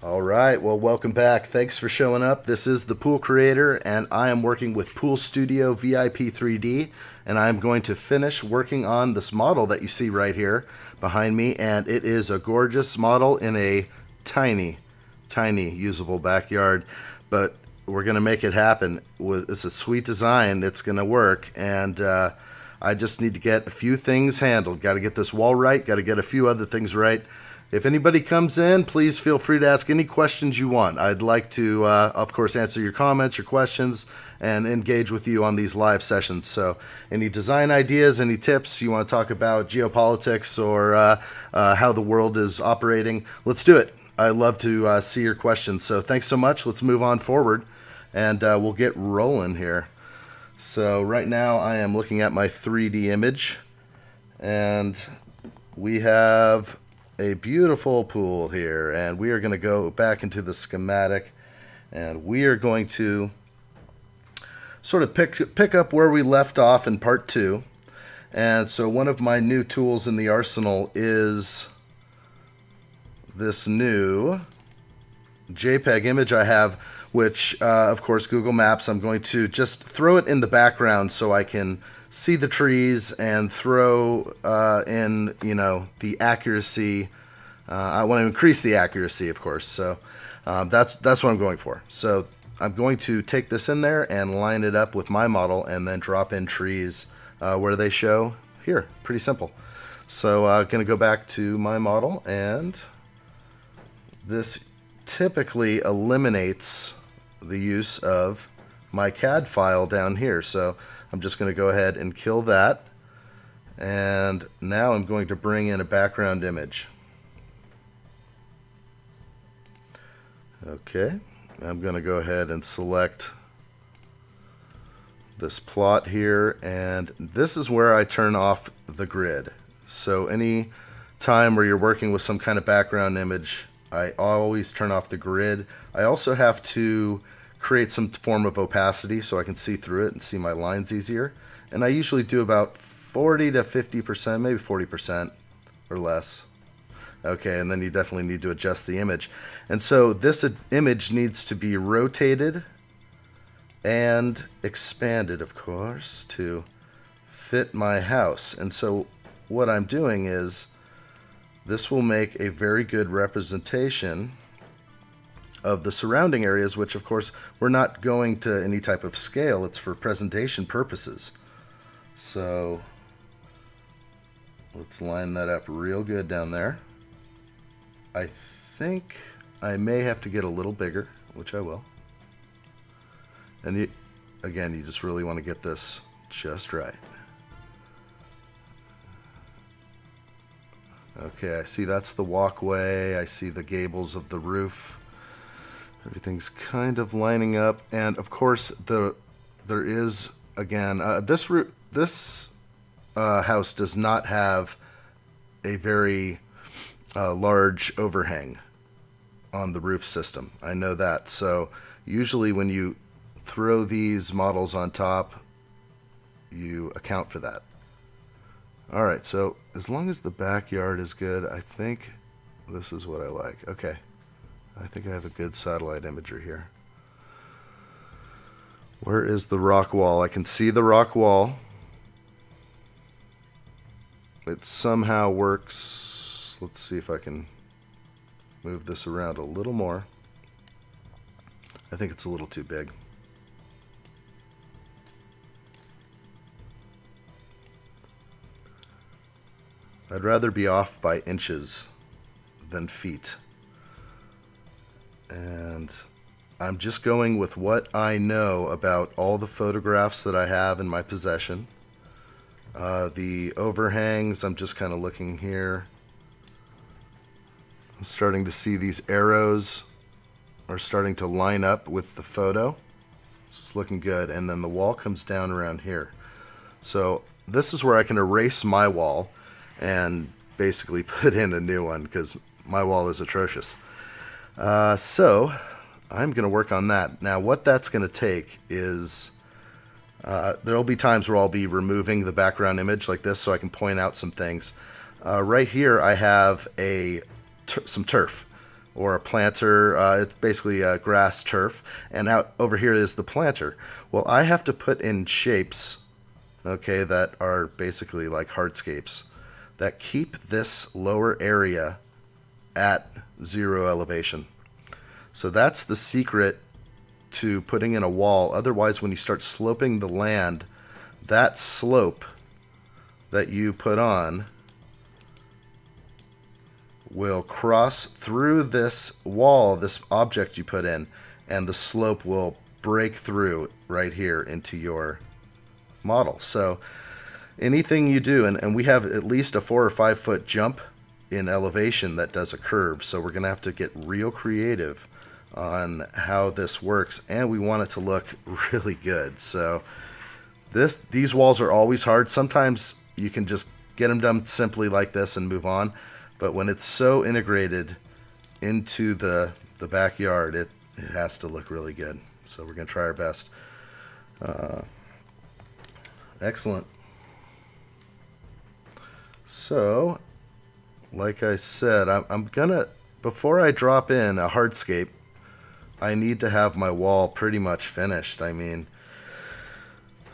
All right, well, welcome back. Thanks for showing up. This is the Pool Creator, and I am working with Pool Studio VIP 3D, and I'm going to finish working on this model that you see right here behind me, and it is a gorgeous model in a tiny, tiny usable backyard, but we're going to make it happen. It's a sweet design. It's going to work, and I just need to get a few things handled. Got to get this wall right, got to get a few other things right. If anybody comes in, please feel free to ask any questions you want. I'd like to, of course, answer your comments, your questions, and engage with you on these live sessions. So any design ideas, any tips you want to talk about, geopolitics, or how the world is operating, let's do it. I love to see your questions. So thanks so much. Let's move on forward, and we'll get rolling here. So right now I am looking at my 3D image, and we have a beautiful pool here, and we are going to go back into the schematic, and we are going to sort of pick up where we left off in part 2. And so one of my new tools in the arsenal is this new JPEG image I have, which of course Google Maps. I'm going to just throw it in the background so I can see the trees and throw in, the accuracy. I want to increase the accuracy, of course. So that's what I'm going for. So I'm going to take this in there and line it up with my model, and then drop in trees where they show here. Pretty simple. So I'm going to go back to my model, and this typically eliminates the use of my CAD file down here. So I'm just going to go ahead and kill that, and now I'm going to bring in a background image. Okay, I'm going to go ahead and select this plot here, and this is where I turn off the grid. So any time where you're working with some kind of background image, I always turn off the grid. I also have to create some form of opacity so I can see through it and see my lines easier. And I usually do about 40 to 50%, maybe 40% or less. Okay, and then you definitely need to adjust the image. And so this image needs to be rotated and expanded, of course, to fit my house. And so what I'm doing is, this will make a very good representation of the surrounding areas, which of course we're not going to any type of scale. It's for presentation purposes. So let's line that up real good down there. I think I may have to get a little bigger, which I will. And again, you just really want to get this just right. Okay, I see that's the walkway. I see the gables of the roof. Everything's kind of lining up, and of course there is, again, this house does not have a very large overhang on the roof system. I know that. So usually when you throw these models on top, you account for that. All right, so as long as the backyard is good, I think this is what I like. Okay. I think I have a good satellite imagery here. Where is the rock wall? I can see the rock wall. It somehow works. Let's see if I can move this around a little more. I think it's a little too big. I'd rather be off by inches than feet. And I'm just going with what I know about all the photographs that I have in my possession. The overhangs, I'm just kind of looking here. I'm starting to see these arrows are starting to line up with the photo. So it's looking good. And then the wall comes down around here. So this is where I can erase my wall and basically put in a new one, because my wall is atrocious. So I'm going to work on that. Now what that's going to take is, there'll be times where I'll be removing the background image like this so I can point out some things. Right here I have some turf. or a planter. It's basically a grass turf. And out over here is the planter. Well, I have to put in shapes, okay, that are basically like hardscapes that keep this lower area at 0 elevation. So that's the secret to putting in a wall. Otherwise, when you start sloping the land, that slope that you put on will cross through this wall, this object you put in, and the slope will break through right here into your model. So anything you do, and we have at least a 4 or 5 foot jump in elevation that does a curve, so we're going to have to get real creative on how this works, and we want it to look really good. So these walls are always hard. Sometimes you can just get them done simply like this and move on, but when it's so integrated into the backyard, it has to look really good. So we're going to try our best. Excellent. So, like I said, I'm gonna, before I drop in a hardscape, I need to have my wall pretty much finished. I mean,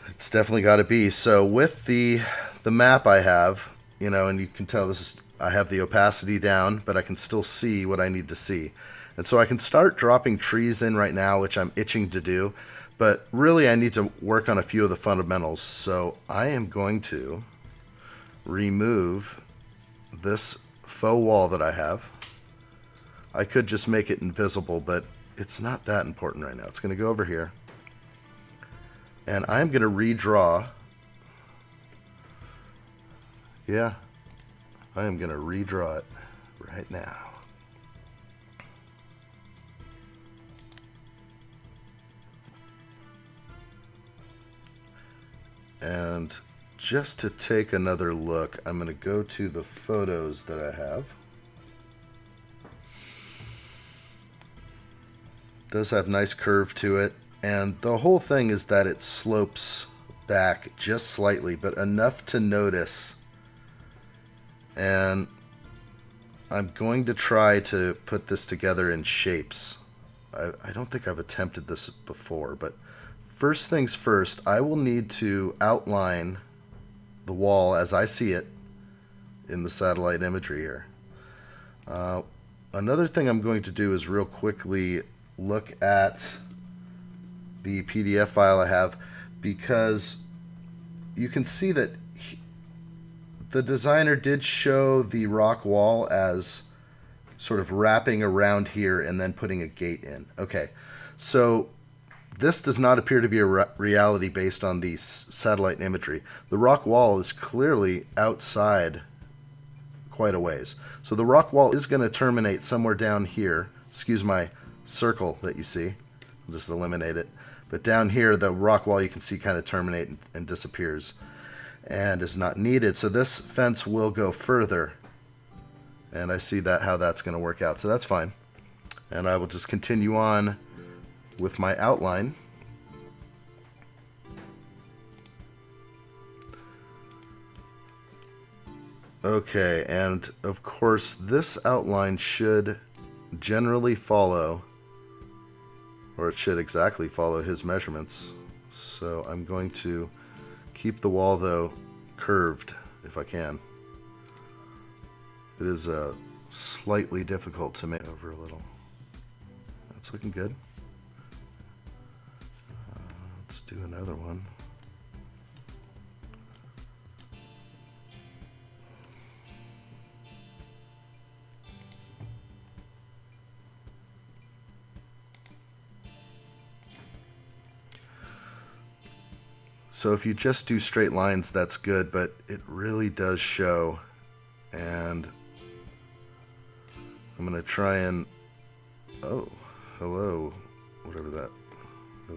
it's definitely got to be. So with the map I have, you know, and you can tell this is, I have the opacity down, but I can still see what I need to see. And so I can start dropping trees in right now, which I'm itching to do, but really I need to work on a few of the fundamentals. So I am going to remove this faux wall that I have. I could just make it invisible, but it's not that important right now. It's going to go over here. And I'm going to redraw. Yeah, I am going to redraw it right now. And just to take another look, I'm going to go to the photos that I have. It does have nice curve to it, and the whole thing is that it slopes back just slightly, but enough to notice. And I'm going to try to put this together in shapes. I don't think I've attempted this before, but first things first, I will need to outline the wall as I see it in the satellite imagery here. Another thing I'm going to do is real quickly look at the PDF file I have, because you can see that the designer did show the rock wall as sort of wrapping around here and then putting a gate in. Okay, so this does not appear to be a reality based on the satellite imagery. The rock wall is clearly outside quite a ways. So the rock wall is going to terminate somewhere down here. Excuse my circle that you see. I'll just eliminate it. But down here, the rock wall you can see kind of terminate and disappears and is not needed. So this fence will go further. And I see that how that's going to work out. So that's fine. And I will just continue on with my outline. Okay, and of course this outline should generally follow, or it should exactly follow his measurements. So I'm going to keep the wall though curved if I can. It is slightly difficult to make over a little. That's looking good. Let's do another one. So if you just do straight lines, that's good, but it really does show. And I'm going to try and, oh, hello, whatever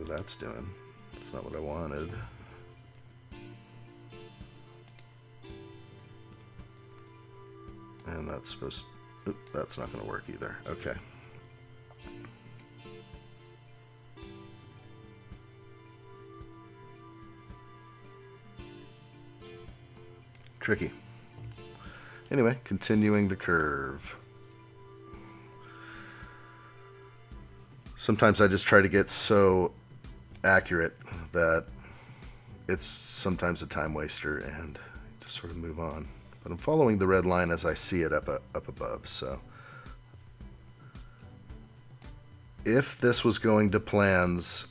that's doing. That's not what I wanted. And that's supposed, that's not going to work either. Okay. Tricky. Anyway, continuing the curve. sometimes I just try to get so accurate that it's sometimes a time waster and just sort of move on. But I'm following the red line as I see it up above. So if this was going to plans,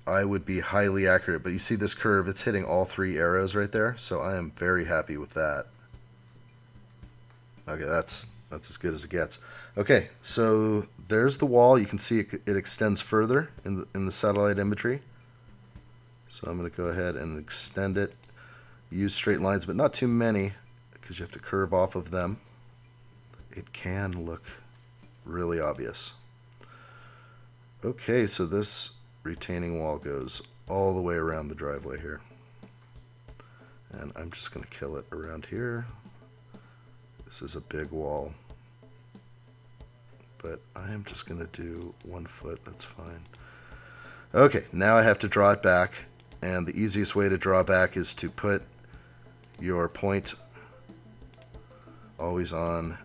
I would be highly accurate. But you see this curve, it's hitting all 3 arrows right there. So I am very happy with that. Okay, that's as good as it gets. Okay, so there's the wall. You can see it extends further in the satellite imagery. So I'm going to go ahead and extend it. Use straight lines, but not too many, because you have to curve off of them. It can look really obvious. Okay, so this retaining wall goes all the way around the driveway here. And I'm just going to kill it around here. This is a big wall. But I am just going to do 1 foot, that's fine. Okay, now I have to draw it back. And the easiest way to draw back is to put your point always on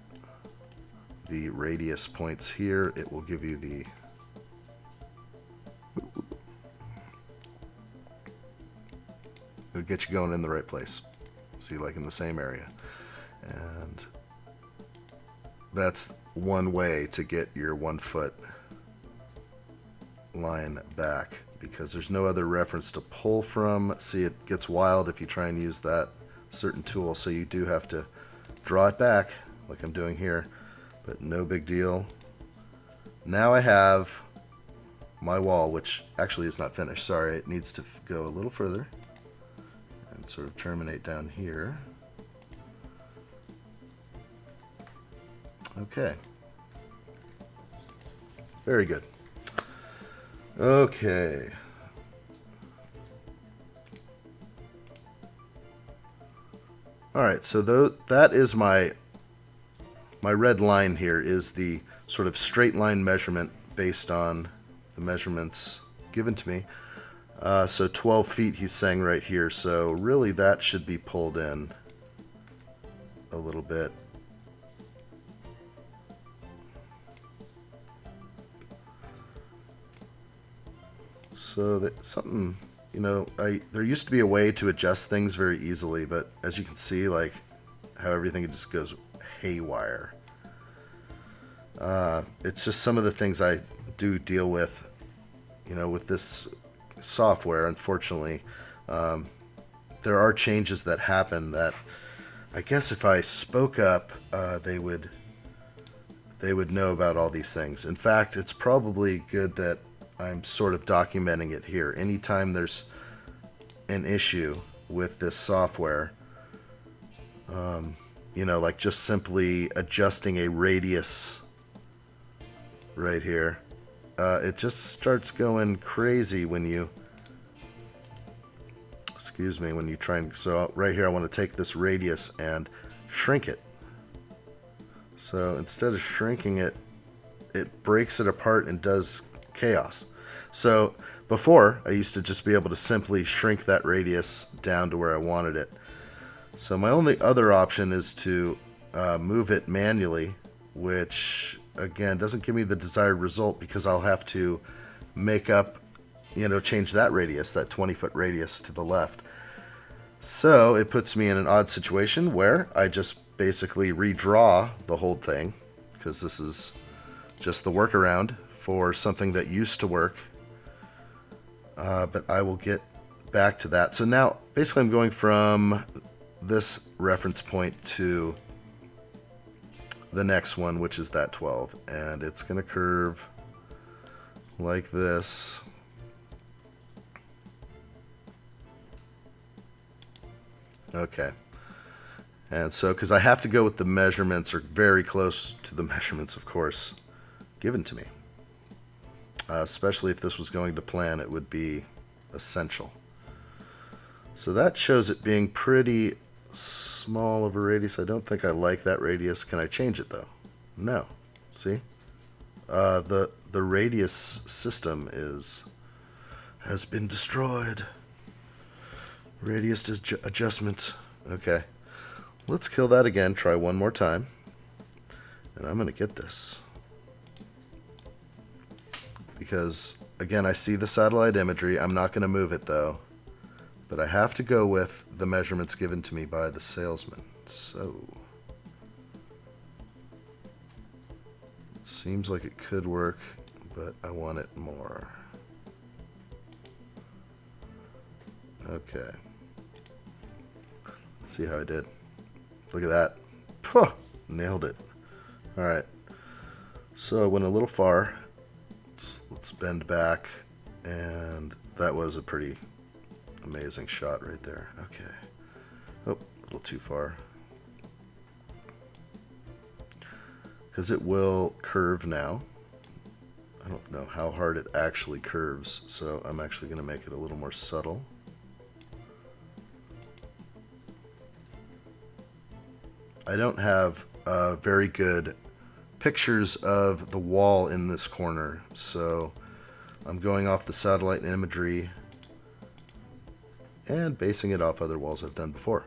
the radius points here. It will give you the it'll get you going in the right place. See, like in the same area. And that's one way to get your 1 foot line back, because there's no other reference to pull from. See, it gets wild if you try and use that certain tool, so you do have to draw it back like I'm doing here, but no big deal. Now I have my wall, which actually is not finished. Sorry, it needs to go a little further and sort of terminate down here. Okay. Very good. Okay. All right, so that is my red line here is the sort of straight line measurement based on the measurements given to me. So 12 feet he's saying right here, so really that should be pulled in a little bit. So that something, you know, there used to be a way to adjust things very easily, but as you can see, like how everything just goes haywire. It's just some of the things I do deal with, you know, with this software. Unfortunately, there are changes that happen that I guess if I spoke up, they would know about all these things. In fact, it's probably good that I'm sort of documenting it here. Anytime there's an issue with this software, you know, like just simply adjusting a radius right here, it just starts going crazy when you, when you try and, so right here I want to take this radius and shrink it. So instead of shrinking it, it breaks it apart and does chaos. So before, I used to just be able to simply shrink that radius down to where I wanted it. So my only other option is to move it manually, which again doesn't give me the desired result because I'll have to make up, you know, change that radius, that 20-foot radius to the left. So it puts me in an odd situation where I just basically redraw the whole thing, because this is just the workaround for something that used to work. But I will get back to that. So now basically I'm going from this reference point to the next one, which is that 12, and it's going to curve like this. Okay. And so, because I have to go with the measurements, or very close to the measurements, of course, given to me. Especially if this was going to plan, it would be essential. So that shows it being pretty small of a radius. I don't think I like that radius. Can I change it though? No. See? The radius system has been destroyed. Radius adjustment. Okay. Let's kill that again. Try one more time. And I'm going to get this. because, again, I see the satellite imagery. I'm not going to move it, though. But I have to go with the measurements given to me by the salesman. So it seems like it could work, but I want it more. Okay. Let's see how I did. Look at that. Puh, nailed it. All right. So I went a little far. Let's bend back, and that was a pretty amazing shot right there. Okay. Oh, a little too far. Because it will curve now. I don't know how hard it actually curves, so I'm actually going to make it a little more subtle. I don't have very good pictures of the wall in this corner, so I'm going off the satellite imagery and basing it off other walls I've done before.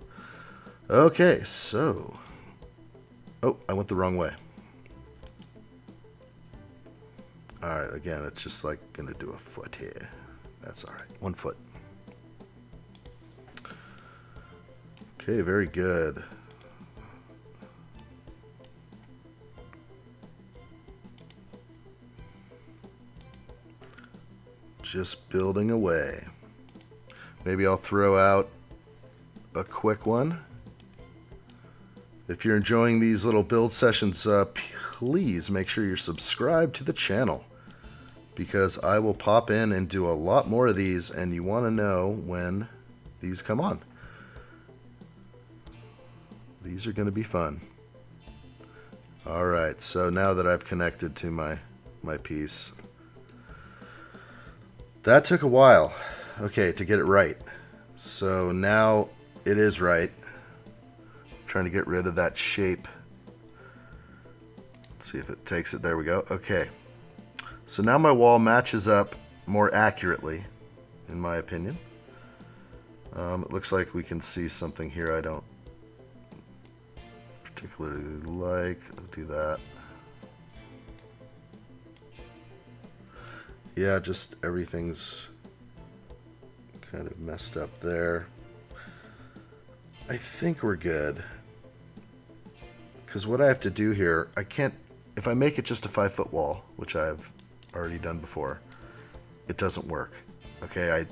Okay, so... Oh, I went the wrong way. Alright, again, it's just like going to do a foot here. That's alright. 1 foot. Okay, very good. Just building away. Maybe I'll throw out a quick one. If you're enjoying these little build sessions, please make sure you're subscribed to the channel, because I will pop in and do a lot more of these, and you want to know when these come on. These are going to be fun. Alright, so now that I've connected to my piece, that took a while, okay, to get it right. So now it is right. I'm trying to get rid of that shape. Let's see if it takes it. There we go. Okay. So now my wall matches up more accurately, in my opinion. It looks like we can see something here I don't particularly like. I'll do that. Yeah, just everything's kind of messed up there. I think we're good. Because what I have to do here, I can't, if I make it just a 5-foot wall, which I've already done before, it doesn't work. Okay,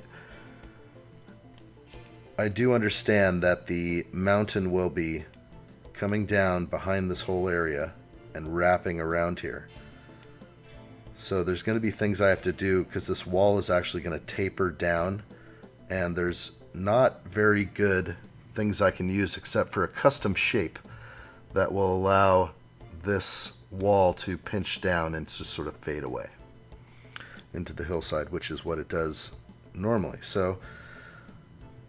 I do understand that the mountain will be coming down behind this whole area and wrapping around here. So there's going to be things I have to do, because this wall is actually going to taper down, and there's not very good things I can use except for a custom shape that will allow this wall to pinch down and to sort of fade away into the hillside, which is what it does normally. So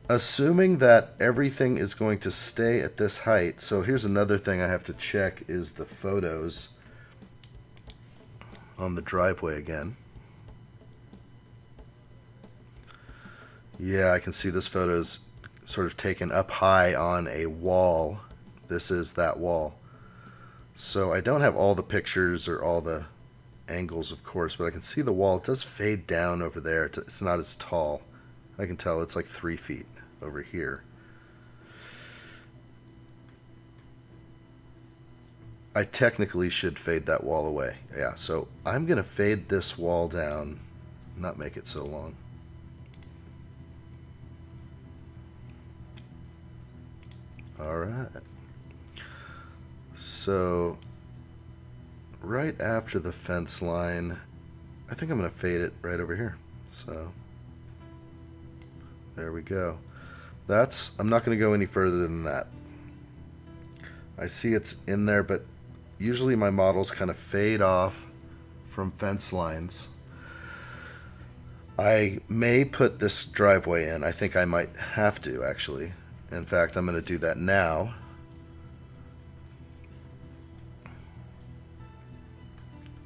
assuming that everything is going to stay at this height, so here's another thing I have to check is the photos on the driveway again. Yeah, I can see this photo's sort of taken up high on a wall. This is that wall. So I don't have all the pictures or all the angles, of course, but I can see the wall. It does fade down over there. It's not as tall. I can tell it's like 3 feet over here. I technically should fade that wall away. Yeah, so I'm going to fade this wall down, not make it so long. All right. So right after the fence line, I think I'm going to fade it right over here. So there we go. I'm not going to go any further than that. I see it's in there, but usually my models kind of fade off from fence lines. I may put this driveway in. I think I might have to, actually. In fact, I'm going to do that now.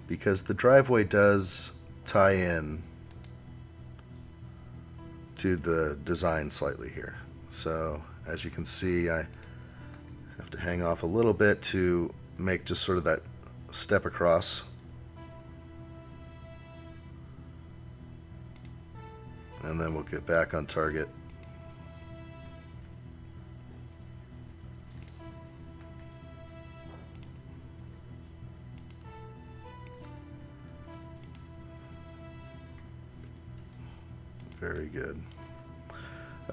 Because the driveway does tie in to the design slightly here. So, as you can see, I have to hang off a little bit to make just sort of that step across. and then we'll get back on target. Very good.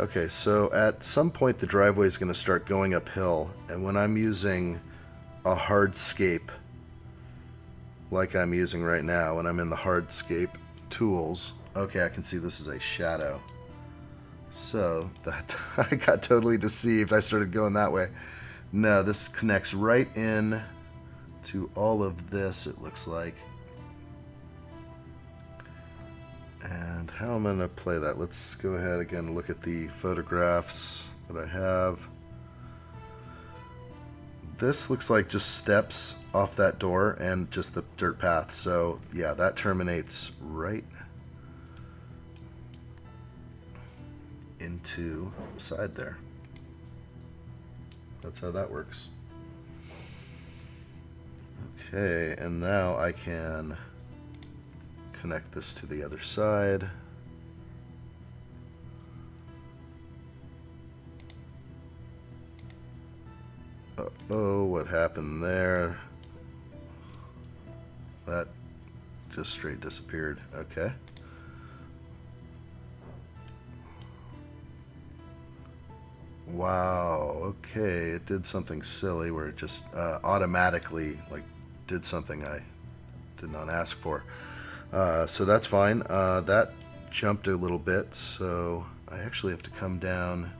Okay, so at some point the driveway is going to start going uphill, and when I'm using a hardscape like I'm using right now, when I'm in the hardscape tools, okay, I can see this is a shadow. So that I got totally deceived. I started going that way. No, this connects right in to all of this, it looks like. And how am I going to play that? Let's go ahead again and look at the photographs that I have. This looks like just steps off that door and just the dirt path. So yeah, that terminates right into the side there. That's how that works. Okay, and now I can connect this to the other side. Uh-oh, what happened there? That just straight disappeared. Okay. Wow, okay, it did something silly where it just automatically like did something I did not ask for. So that's fine. That jumped a little bit, so I actually have to come down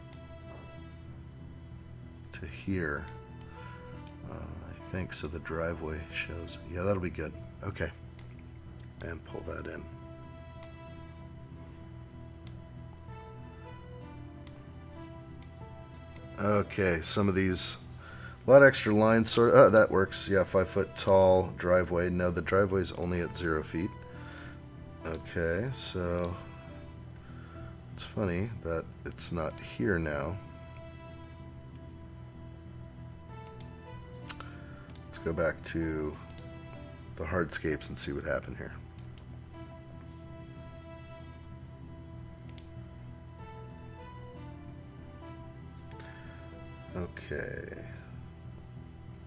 to here. I think so. The driveway shows. Yeah, that'll be good. Okay, and pull that in. Okay, some of these, a lot of extra lines. Sort of. Oh, that works. Yeah, 5 foot tall driveway. No, the driveway is only at 0 feet. Okay, so it's funny that it's not here now. Let's go back to the hardscapes and see what happened here. Okay,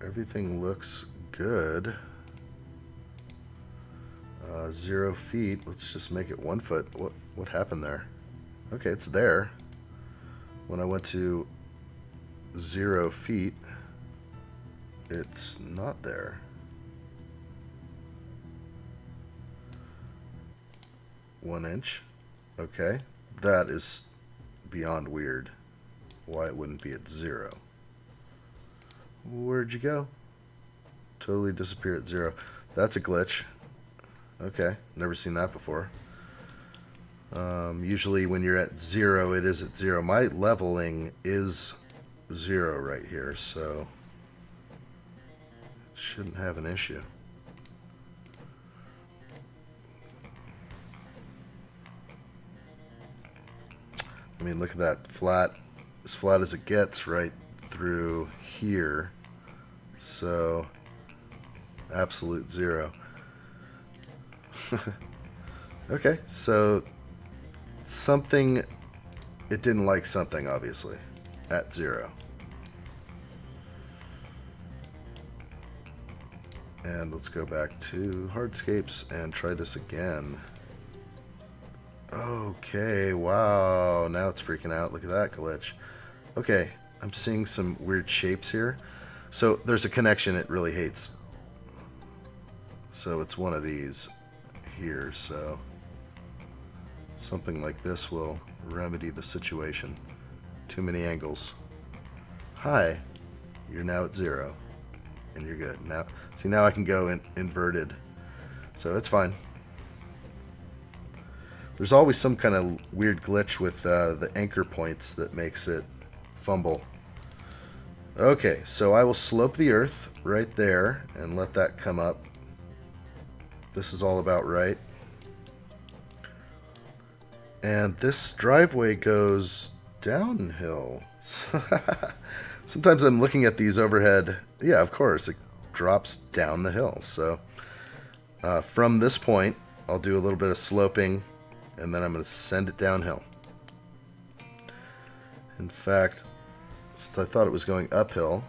everything looks good. 0 feet. Let's just make it 1 foot. What happened there? Okay, it's there. When I went to 0 feet, it's not there. One inch. Okay, that is beyond weird. Why it wouldn't be at 0? Where'd you go? Totally disappear at 0. That's a glitch. Okay, never seen that before. Usually when you're at 0, it is at 0. My leveling is 0 right here, so shouldn't have an issue. I mean, look at that, flat, as flat as it gets right through here. So absolute 0. Okay, so something, it didn't like something, obviously, at 0. And let's go back to hardscapes and try this again. Okay, wow, now it's freaking out. Look at that glitch. Okay, I'm seeing some weird shapes here. So there's a connection it really hates. So it's one of these here, so something like this will remedy the situation. Too many angles. Hi, you're now at 0, and you're good. Now, see, now I can go inverted, so it's fine. There's always some kind of weird glitch with the anchor points that makes it fumble. Okay, so I will slope the earth right there and let that come up. This is all about right. And this driveway goes downhill. Sometimes I'm looking at these overhead. Yeah, of course, it drops down the hill. So from this point, I'll do a little bit of sloping and then I'm going to send it downhill. In fact, since I thought it was going uphill,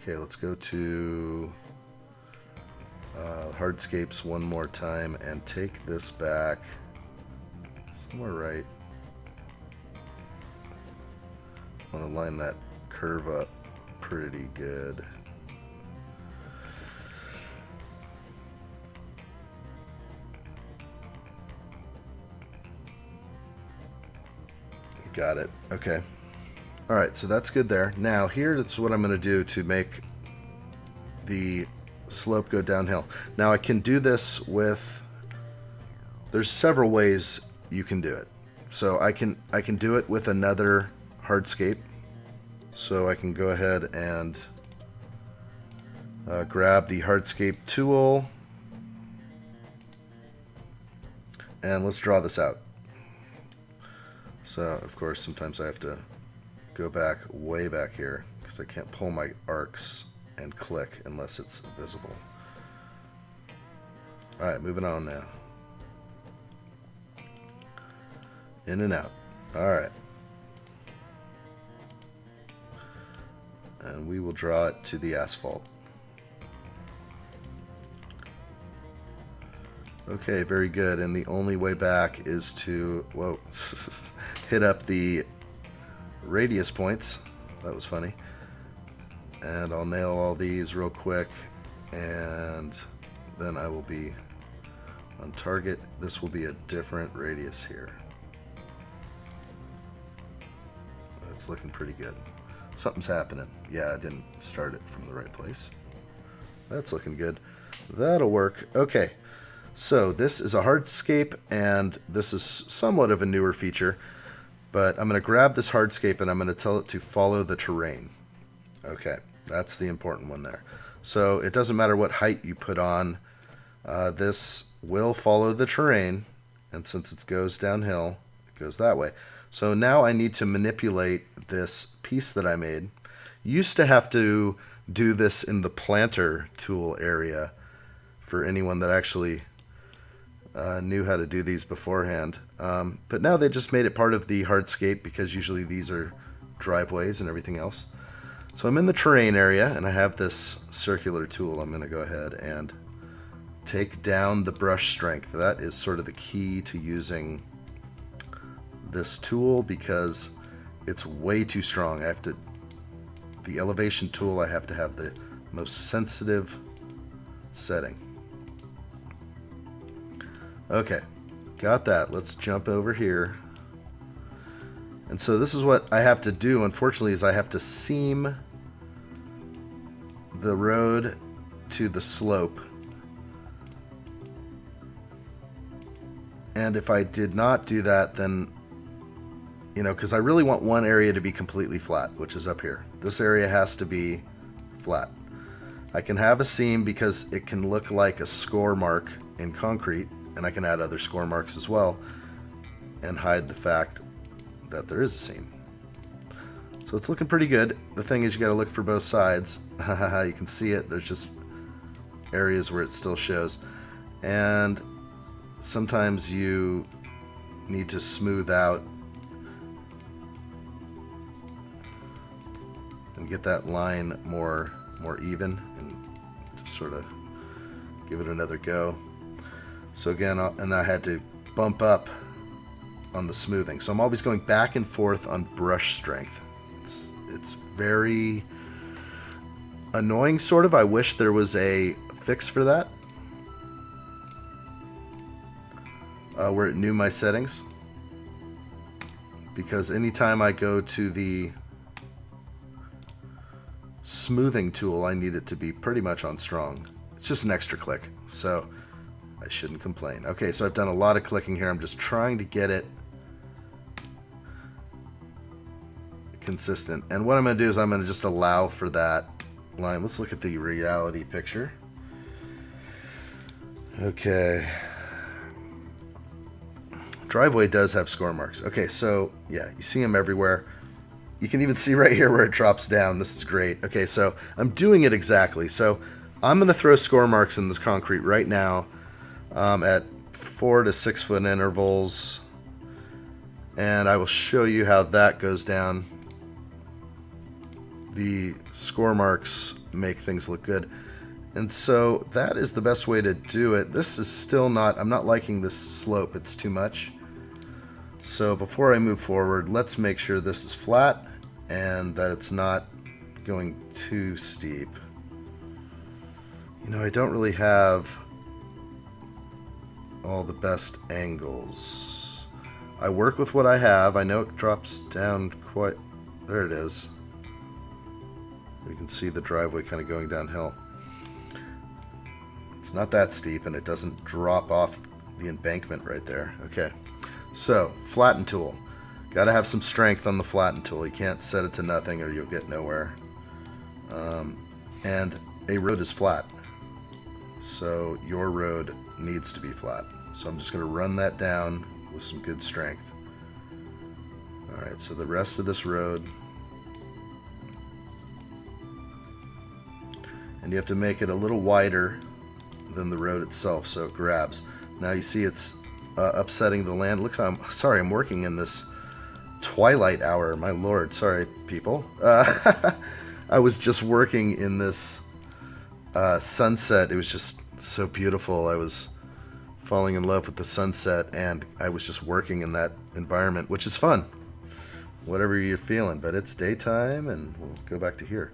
okay, let's go to hardscapes one more time and take this back somewhere right. I want to line that curve up pretty good. Got it. Okay. All right, so that's good there. Now here, that's what I'm going to do to make the slope go downhill. Now I can do this with, there's several ways you can do it. So I can do it with another hardscape. So I can go ahead and grab the hardscape tool, and let's draw this out. So of course sometimes I have to go back way back here because I can't pull my arcs and click unless it's visible. Alright, moving on now. In and out. Alright. And we will draw it to the asphalt. Okay, very good. And the only way back is to, whoa, hit up the radius points. That was funny. And I'll nail all these real quick, and then I will be on target. This will be a different radius here. It's looking pretty good. Something's happening. Yeah, I didn't start it from the right place. That's looking good. That'll work. Okay, so this is a hardscape, and this is somewhat of a newer feature, but I'm going to grab this hardscape and I'm going to tell it to follow the terrain. Okay, that's the important one there. So it doesn't matter what height you put on, this will follow the terrain, and since it goes downhill, it goes that way. So now I need to manipulate this piece that I made. Used to have to do this in the planter tool area for anyone that actually knew how to do these beforehand. But now they just made it part of the hardscape because usually these are driveways and everything else. So I'm in the terrain area and I have this circular tool. I'm going to go ahead and take down the brush strength. That is sort of the key to using this tool because it's way too strong. I have to, the elevation tool, I have to have the most sensitive setting. Okay, got that. Let's jump over here. And so this is what I have to do, unfortunately, is I have to seam the road to the slope. And if I did not do that, then, you know, because I really want one area to be completely flat, which is up here. This area has to be flat. I can have a seam because it can look like a score mark in concrete, and I can add other score marks as well and hide the fact that there is a seam. So it's looking pretty good. The thing is, you got to look for both sides. You can see it. There's just areas where it still shows. And sometimes you need to smooth out and get that line more even and just sort of give it another go. So again, and I had to bump up on the smoothing. So I'm always going back and forth on brush strength. It's very annoying, sort of. I wish there was a fix for that, where it knew my settings. Because anytime I go to the smoothing tool, I need it to be pretty much on strong. It's just an extra click, so I shouldn't complain. Okay, so I've done a lot of clicking here. I'm just trying to get it consistent. And what I'm going to do is I'm going to just allow for that line. Let's look at the reality picture. Okay. Driveway does have score marks. Okay, so yeah, you see them everywhere. You can even see right here where it drops down. This is great. Okay, so I'm doing it exactly. So I'm going to throw score marks in this concrete right now at 4 to 6 foot intervals, and I will show you how that goes down. The score marks make things look good. And so that is the best way to do it. This is still not, I'm not liking this slope, it's too much. So before I move forward, let's make sure this is flat and that it's not going too steep. You know, I don't really have all the best angles. I work with what I have. I know it drops down quite, there it is. You can see the driveway kind of going downhill. It's not that steep, and it doesn't drop off the embankment right there. Okay, so flatten tool. Got to have some strength on the flatten tool. You can't set it to nothing or you'll get nowhere. And a road is flat, so your road needs to be flat. So I'm just going to run that down with some good strength. Alright, so the rest of this road, and you have to make it a little wider than the road itself so it grabs. Now you see it's upsetting the land. Looks, I'm sorry, I'm working in this twilight hour. My lord, sorry people. I was just working in this sunset. It was just so beautiful. I was falling in love with the sunset, and I was just working in that environment, which is fun. Whatever you're feeling, but it's daytime, and we'll go back to here.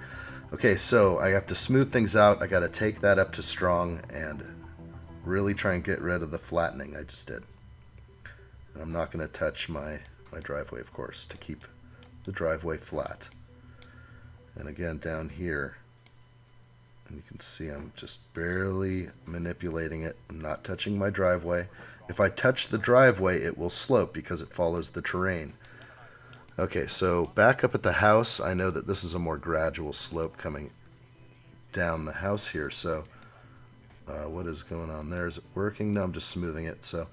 Okay, so I have to smooth things out. I got to take that up to strong and really try and get rid of the flattening I just did. And I'm not going to touch my driveway, of course, to keep the driveway flat. And again, down here, and you can see I'm just barely manipulating it. I'm not touching my driveway. If I touch the driveway, it will slope because it follows the terrain. Okay, so back up at the house, I know that this is a more gradual slope coming down the house here, so what is going on there? Is it working? No, I'm just smoothing it. So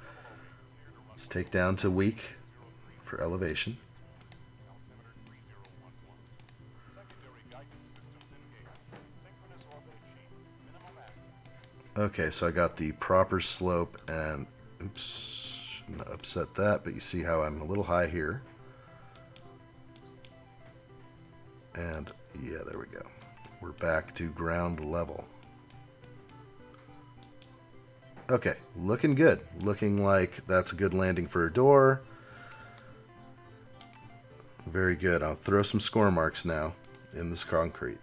let's take down to weak for elevation. Okay, so I got the proper slope, and oops, shouldn't have upset that, but you see how I'm a little high here. And yeah, there we go. We're back to ground level. Okay, looking good. Looking like that's a good landing for a door. Very good. I'll throw some score marks now in this concrete.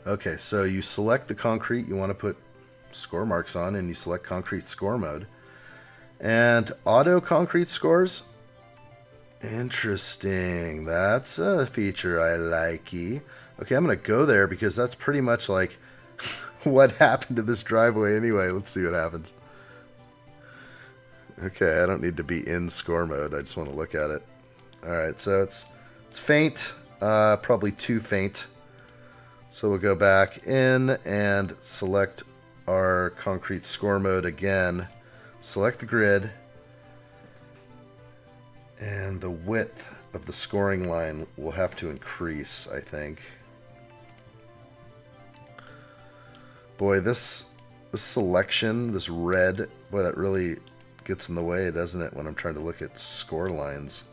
Okay, so you select the concrete you want to put score marks on, and you select concrete score mode. And auto concrete scores? Interesting. That's a feature I likey. Okay, I'm going to go there because that's pretty much like what happened to this driveway anyway. Let's see what happens. Okay, I don't need to be in score mode. I just want to look at it. Alright, so it's faint. Probably too faint. So we'll go back in and select our concrete score mode again. Select the grid, and the width of the scoring line will have to increase, I think. Boy, this selection, this red, boy, that really gets in the way, doesn't it, when I'm trying to look at score lines.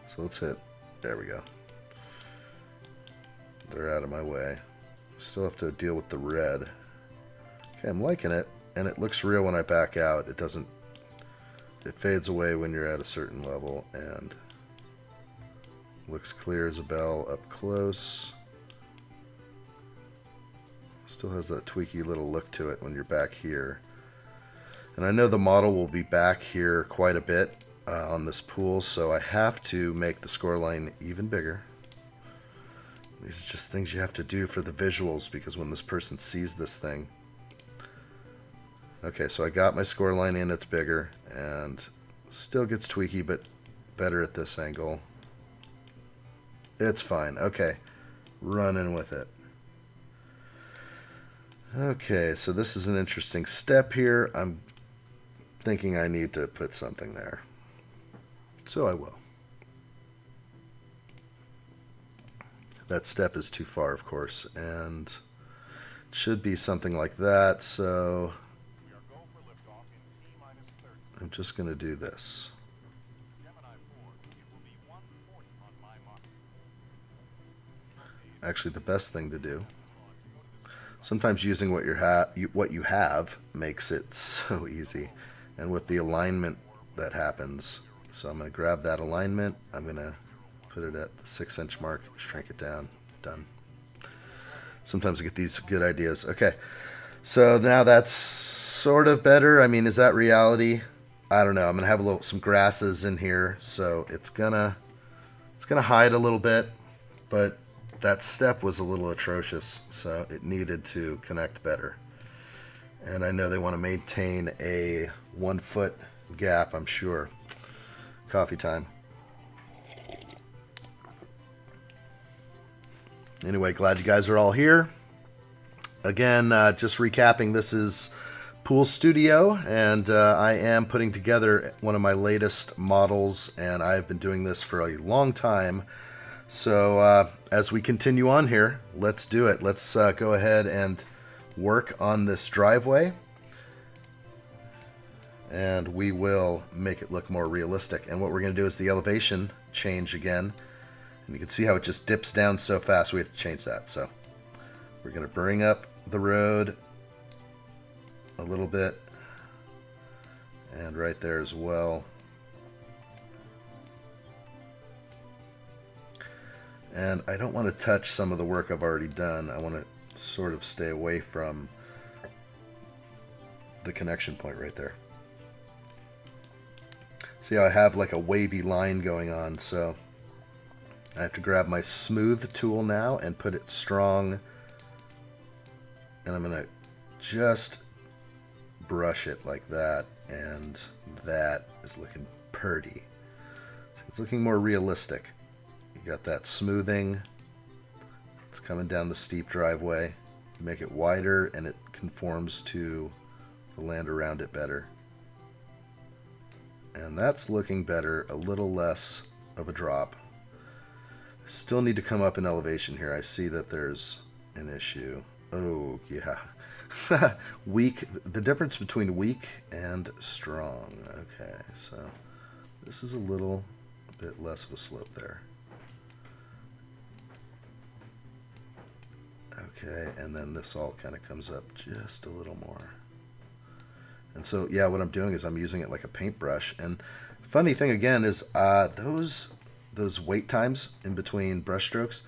So let's hit, there we go. They're out of my way. Still have to deal with the red. Okay, I'm liking it, and it looks real when I back out. It doesn't, it fades away when you're at a certain level, and looks clear as a bell up close. Still has that tweaky little look to it when you're back here. And I know the model will be back here quite a bit on this pool, so I have to make the score line even bigger. These are just things you have to do for the visuals, because when this person sees this thing. Okay, so I got my score line in, it's bigger, and still gets tweaky, but better at this angle. It's fine. Okay, running with it. Okay, so this is an interesting step here. I'm thinking I need to put something there. So I will. That step is too far, of course, and should be something like that. So I'm just going to do this. Actually, the best thing to do. Sometimes using what you have makes it so easy, and with the alignment that happens. So I'm going to grab that alignment. I'm going to put it at the 6-inch mark, shrink it down. Done. Sometimes I get these good ideas. Okay, so now that's sort of better. I mean, is that reality? I don't know. I'm gonna have some grasses in here, so it's gonna hide a little bit, but that step was a little atrocious, so it needed to connect better. And I know they want to maintain a 1-foot gap, I'm sure. Coffee time. Anyway, glad you guys are all here. Again, just recapping, this is Pool Studio, and I am putting together one of my latest models, and I've been doing this for a long time. So as we continue on here, let's do it. Let's go ahead and work on this driveway, and we will make it look more realistic. And what we're going to do is the elevation change again, and you can see how it just dips down so fast. We have to change that. So we're going to bring up the road a little bit, and right there as well. And I don't want to touch some of the work I've already done. I want to sort of stay away from the connection point right there. See how I have like a wavy line going on, so I have to grab my smooth tool now and put it strong, and I'm going to just brush it like that, and that is looking pretty. It's looking more realistic. You got that smoothing. It's coming down the steep driveway. You make it wider and it conforms to the land around it better. And that's looking better, a little less of a drop. Still need to come up in elevation here. I see that there's an issue. Oh, yeah. Weak. The difference between weak and strong. Okay, so this is a little bit less of a slope there. Okay, and then this all kind of comes up just a little more. And so, yeah, what I'm doing is I'm using it like a paintbrush. And funny thing again is those wait times in between brush strokes,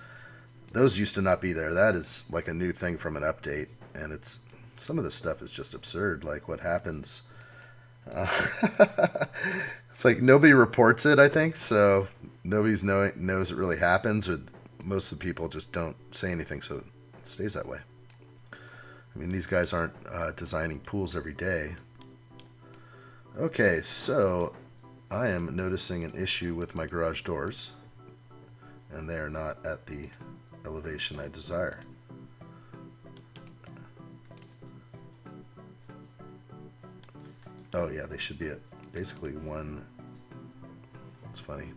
those used to not be there. That is like a new thing from an update, and it's some of this stuff is just absurd. Like what happens, it's like nobody reports it, I think, so nobody's knows it really happens, or most of the people just don't say anything, so it stays that way. I mean, these guys aren't designing pools every day. Okay, so I am noticing an issue with my garage doors, and they are not at the elevation I desire. Oh yeah, they should be at basically one. It's funny.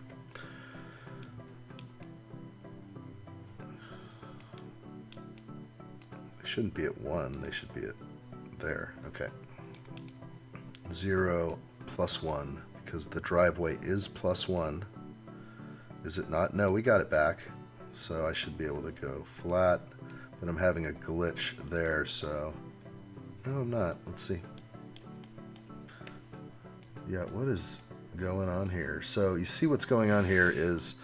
They shouldn't be at 1, they should be at there. Okay. 0 plus 1, because the driveway is plus 1. Is it not? No, we got it back. So I should be able to go flat, but I'm having a glitch there, so no, I'm not. Let's see. Yeah, what is going on here? So you see what's going on here is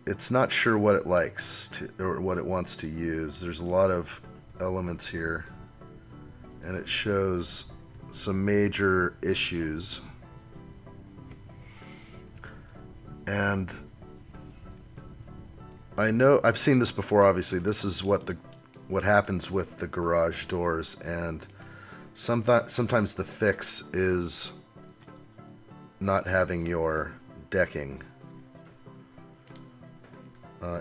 it's not sure what it likes to, or what it wants to use. There's a lot of elements here, and it shows some major issues. And I know I've seen this before, obviously. This is what happens with the garage doors, and sometimes the fix is not having your decking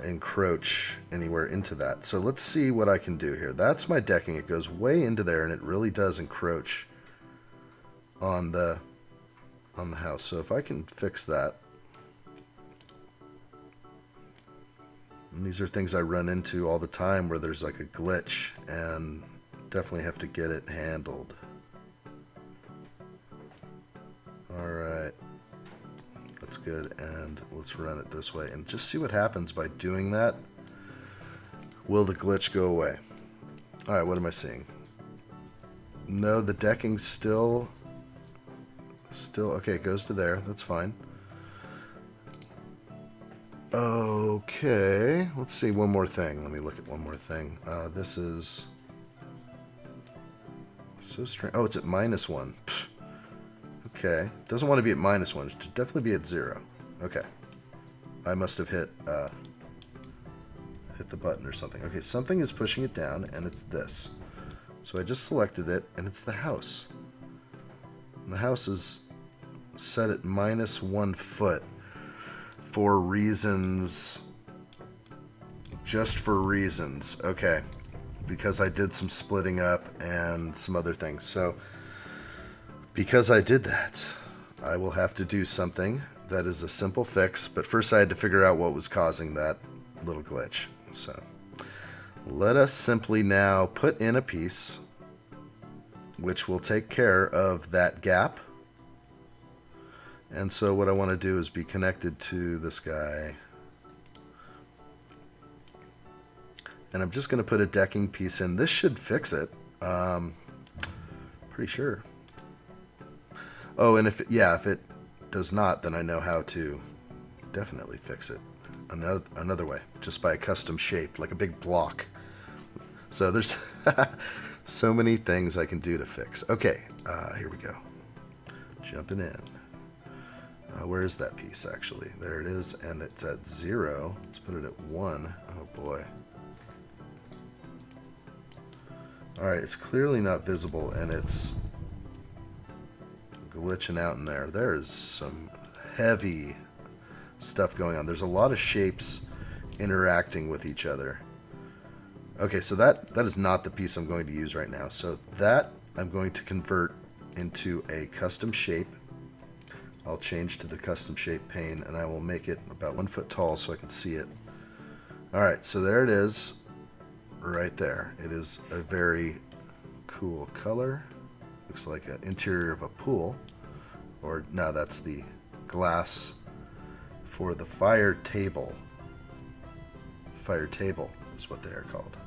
encroach anywhere into that. So let's see what I can do here. That's my decking. It goes way into there, and it really does encroach on the house. So if I can fix that. And these are things I run into all the time where there's like a glitch, and definitely have to get it handled. Alright. That's good, and let's run it this way and just see what happens by doing that. Will the glitch go away? Alright, what am I seeing? No, the decking's still okay, it goes to there. That's fine. Okay, let's see one more thing. Let me look at one more thing. This is so strange. Oh, it's at -1. Pfft. Okay, doesn't want to be at -1. It should definitely be at 0. Okay, I must have hit the button or something. Okay, something is pushing it down, and it's this. So I just selected it, and it's the house. And the house is set at -1 foot for reasons. Just for reasons. Okay, because I did some splitting up and some other things. So because I did that, I will have to do something that is a simple fix, but first I had to figure out what was causing that little glitch. So let us simply now put in a piece which will take care of that gap. And so what I want to do is be connected to this guy. And I'm just going to put a decking piece in. This should fix it. Pretty sure. Oh, and if it does not, then I know how to definitely fix it another way, just by a custom shape, like a big block. So there's so many things I can do to fix. Okay, here we go. Jumping in. Where is that piece, actually? There it is, and it's at 0. Let's put it at 1. Oh, boy. Alright, it's clearly not visible, and it's glitching out in there. There's some heavy stuff going on. There's a lot of shapes interacting with each other. Okay, so that is not the piece I'm going to use right now. So that I'm going to convert into a custom shape. I'll change to the custom shape pane, and I will make it about 1 foot tall so I can see it. Alright, so there it is right there. It is a very cool color. Looks like an interior of a pool. Or, no, that's the glass for the fire table. Fire table is what they are called.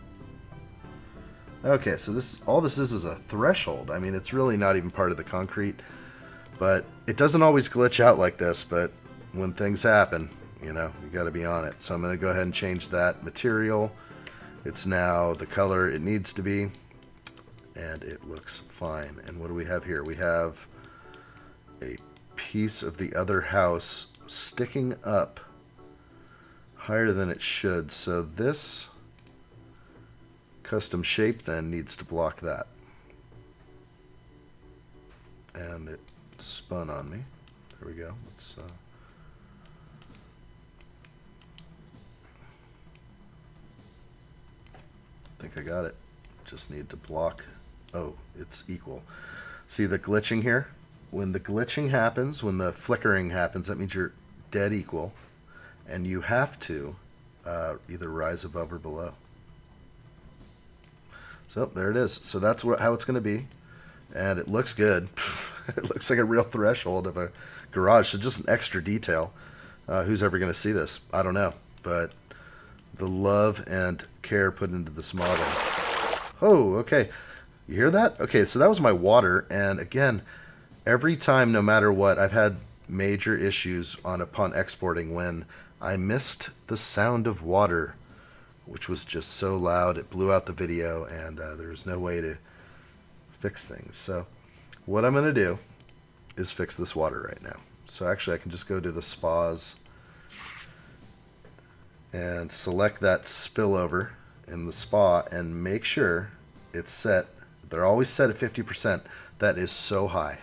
Okay, so all this is a threshold. I mean, it's really not even part of the concrete. But it doesn't always glitch out like this, but when things happen, you know, you got to be on it. So I'm going to go ahead and change that material. It's now the color it needs to be, and it looks fine. And what do we have here? We have a piece of the other house sticking up higher than it should. So this custom shape then needs to block that. And it spun on me. There we go. Let's I think I got it. Just need to block. Oh, it's equal. See the glitching here? When the glitching happens, when the flickering happens, that means you're dead equal, and you have to either rise above or below. So there it is. So that's how it's going to be. And it looks good. It looks like a real threshold of a garage. So just an extra detail. Who's ever going to see this? I don't know. But the love and care put into this model. Oh, okay. You hear that? Okay, so that was my water. And again, every time, no matter what, I've had major issues upon exporting when I missed the sound of water, which was just so loud. It blew out the video, and there was no way to fix things. So what I'm going to do is fix this water right now. So actually I can just go to the spas and select that spillover in the spa and make sure it's set. They're always set at 50%. That is so high.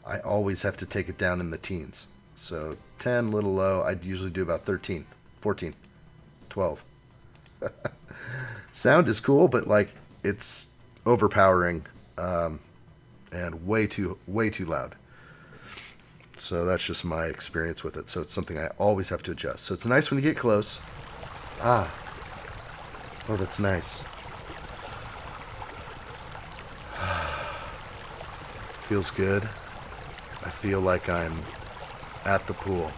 I always have to take it down in the teens. So 10, a little low. I'd usually do about 13, 14, 12. Sound is cool, but like it's overpowering. And way too loud. So that's just my experience with it. So it's something I always have to adjust. So it's nice when you get close. Ah, oh, that's nice. Feels good. I feel like I'm at the pool.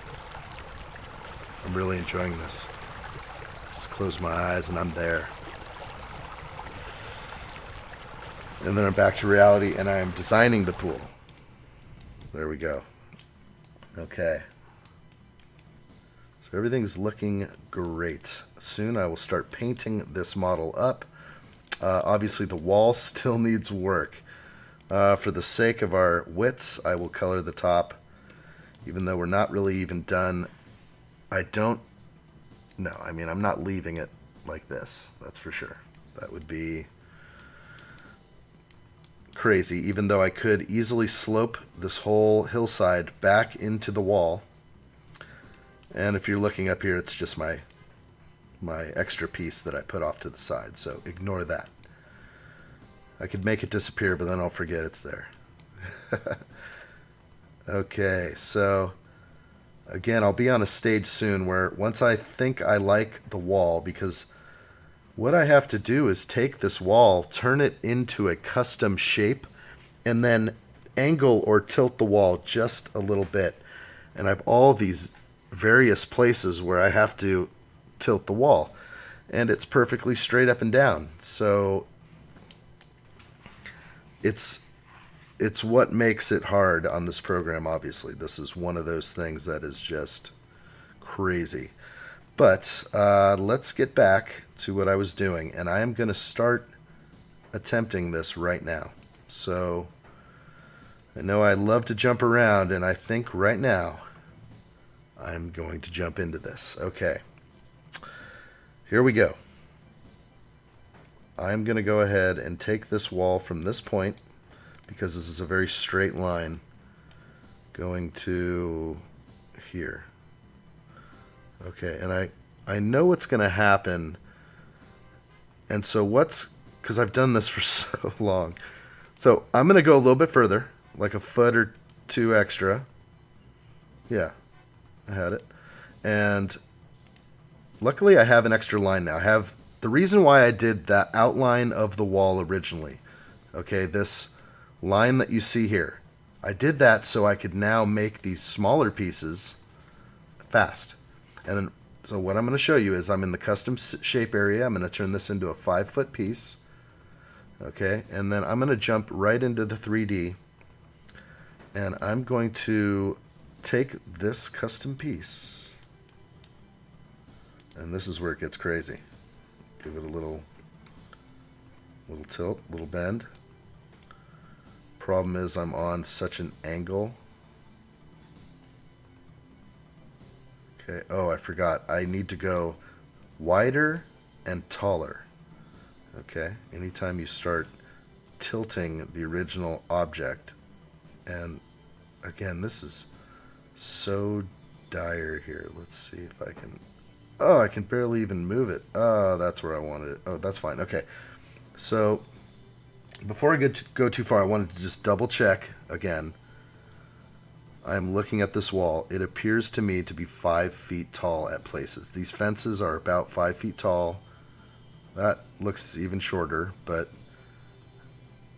I'm really enjoying this. Just close my eyes and I'm there. And then I'm back to reality and I am designing the pool. There we go. Okay. So everything's looking great. Soon I will start painting this model up. Obviously the wall still needs work. For the sake of our wits, I will color the top. Even though we're not really even done, I'm not leaving it like this. That's for sure. That would be crazy, even though I could easily slope this whole hillside back into the wall. And if you're looking up here, it's just my extra piece that I put off to the side, so ignore that. I could make it disappear, but then I'll forget it's there. Okay, so again, I'll be on a stage soon where once I think I like the wall, because what I have to do is take this wall, turn it into a custom shape, and then angle or tilt the wall just a little bit. And I have all these various places where I have to tilt the wall. And it's perfectly straight up and down. So it's what makes it hard on this program, obviously. This is one of those things that is just crazy. But let's get back to what I was doing, and I am going to start attempting this right now. So I know I love to jump around, and I think right now I'm going to jump into this. Okay, here we go. I'm going to go ahead and take this wall from this point, because this is a very straight line, going to here. Okay, and I know what's going to happen. And so because I've done this for so long. So I'm going to go a little bit further, like a foot or two extra. Yeah, I had it. And luckily I have an extra line now. I have the reason why I did that outline of the wall originally. Okay, this line that you see here. I did that so I could now make these smaller pieces fast. And then, so what I'm going to show you is I'm in the custom shape area. I'm going to turn this into a 5-foot piece. Okay, and then I'm going to jump right into the 3D. And I'm going to take this custom piece. And this is where it gets crazy. Give it a little tilt, little bend. Problem is I'm on such an angle. Okay, oh, I forgot. I need to go wider and taller. Okay, anytime you start tilting the original object, and again, this is so dire here. Let's see if I can, oh, I can barely even move it. Oh, that's where I wanted it. Oh, that's fine. Okay, so before I go too far, I wanted to just double check again. I'm looking at this wall. It appears to me to be 5 feet tall at places. These fences are about 5 feet tall. That looks even shorter, but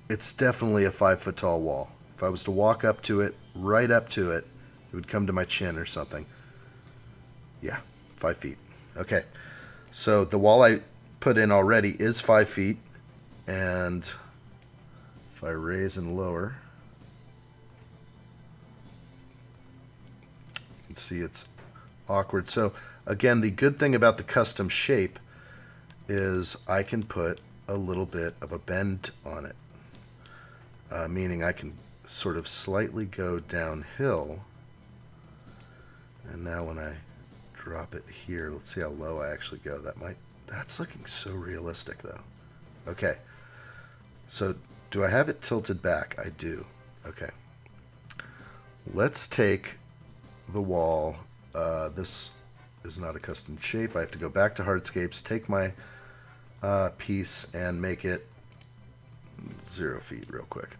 it's definitely a 5-foot tall wall. If I was to walk up to it, right up to it, it would come to my chin or something. Yeah, 5 feet. Okay, so the wall I put in already is 5 feet, and if I raise and lower, see it's awkward. So again, the good thing about the custom shape is I can put a little bit of a bend on it, meaning I can sort of slightly go downhill. And now when I drop it here, let's see how low I actually go. That's looking so realistic though. Okay, so do I have it tilted back? I do. Okay, let's take the wall. This is not a custom shape. I have to go back to hardscapes, take my piece and make it 0 feet real quick.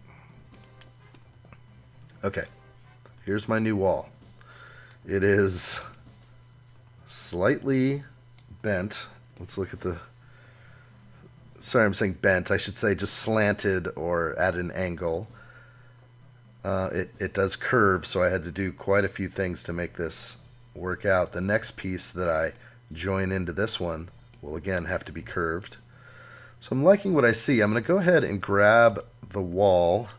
Okay, here's my new wall. It is slightly bent Let's look at the... Sorry, I'm saying bent. I should say just slanted or at an angle. It does curve, so I had to do quite a few things to make this work out. The next piece that I join into this one will again have to be curved. So I'm liking what I see. I'm going to go ahead and grab the wall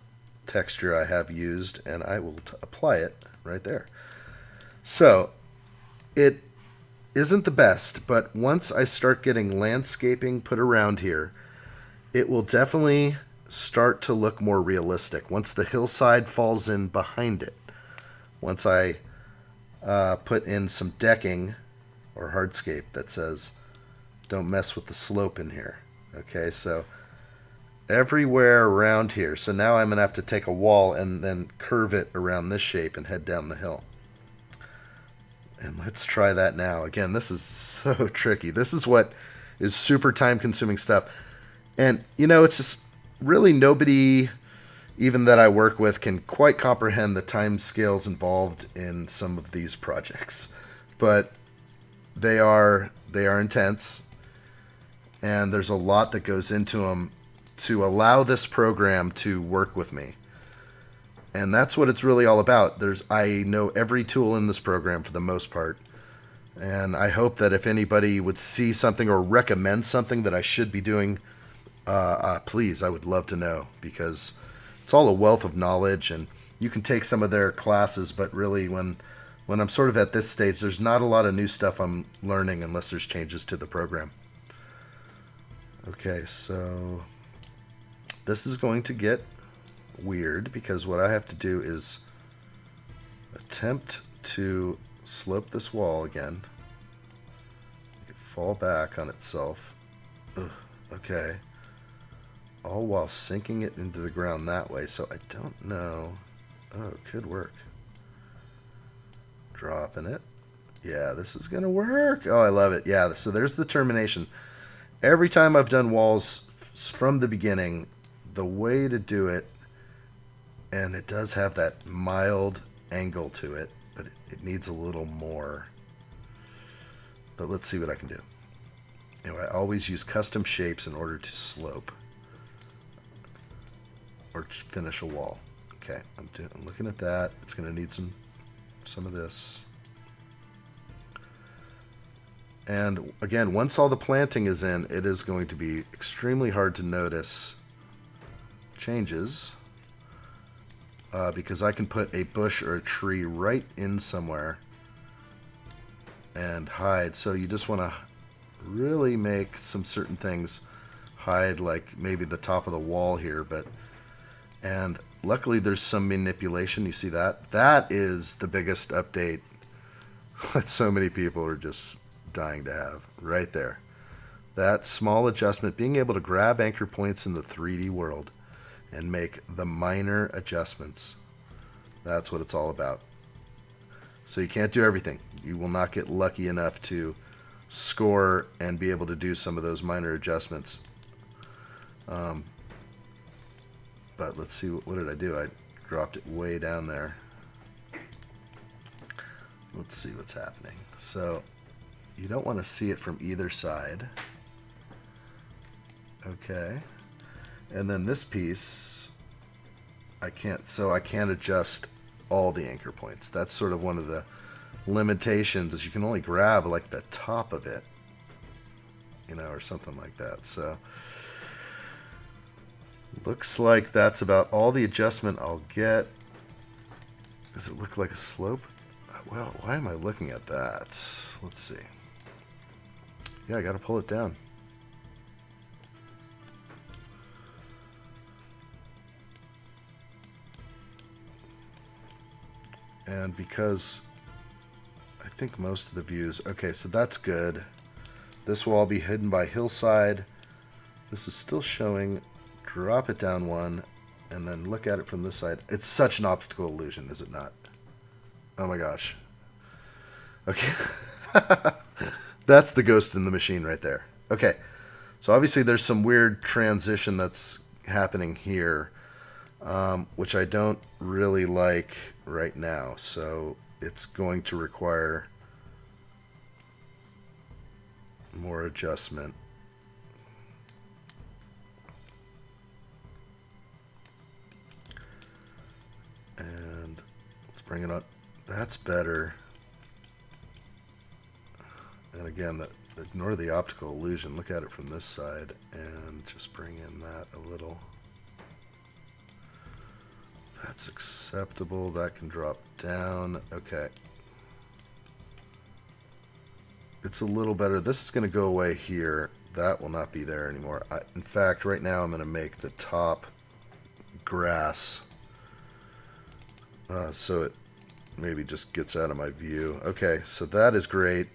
texture I have used, and I will apply it right there. So it isn't the best, but once I start getting landscaping put around here, it will definitely start to look more realistic. Once the hillside falls in behind it, once I put in some decking or hardscape that says don't mess with the slope in here. Okay, so everywhere around here. So now I'm going to have to take a wall and then curve it around this shape and head down the hill. And let's try that now. Again, this is so tricky. This is what is super time-consuming stuff. And, you know, it's just really nobody, even that I work with, can quite comprehend the time scales involved in some of these projects. But they are intense, and there's a lot that goes into them to allow this program to work with me. And that's what it's really all about. I know every tool in this program for the most part. And I hope that if anybody would see something or recommend something that I should be doing, please, I would love to know, because it's all a wealth of knowledge, and you can take some of their classes, but really when I'm sort of at this stage, there's not a lot of new stuff I'm learning unless there's changes to the program. Okay, so this is going to get weird, because what I have to do is attempt to slope this wall again. Make it fall back on itself. Ugh, okay. All while sinking it into the ground that way, so I don't know. Oh, it could work. Dropping it. Yeah, this is going to work. Oh, I love it. Yeah, so there's the termination. Every time I've done walls from the beginning, the way to do it, and it does have that mild angle to it, but it needs a little more. But let's see what I can do. Anyway, I always use custom shapes in order to slope or finish a wall. Okay, I'm looking at that. It's going to need some of this. And again, once all the planting is in, it is going to be extremely hard to notice changes. Because I can put a bush or a tree right in somewhere and hide. So you just want to really make some certain things hide, like maybe the top of the wall here. And luckily there's some manipulation. You see that? That is the biggest update that so many people are just dying to have right there. That small adjustment, being able to grab anchor points in the 3D world and make the minor adjustments. That's what it's all about. So you can't do everything. You will not get lucky enough to score and be able to do some of those minor adjustments. But let's see, what did I do? I dropped it way down there. Let's see what's happening. So you don't want to see it from either side. Okay. And then this piece, I can't adjust all the anchor points. That's sort of one of the limitations, is you can only grab like the top of it, you know, or something like that. So looks like that's about all the adjustment I'll get. Does it look like a slope? Well, why am I looking at that? Let's see. Yeah, I got to pull it down. And because I think most of the views... Okay, so that's good. This will all be hidden by hillside. This is still showing. Drop it down one, and then look at it from this side. It's such an optical illusion, is it not? Oh my gosh. Okay. That's the ghost in the machine right there. Okay. So obviously there's some weird transition that's happening here, which I don't really like right now. So it's going to require more adjustment. And let's bring it up. That's better. And again, ignore the optical illusion. Look at it from this side and just bring in that a little. That's acceptable. That can drop down. Okay. It's a little better. This is going to go away here. That will not be there anymore. In fact, right now I'm going to make the top grass so it maybe just gets out of my view. Okay, so that is great.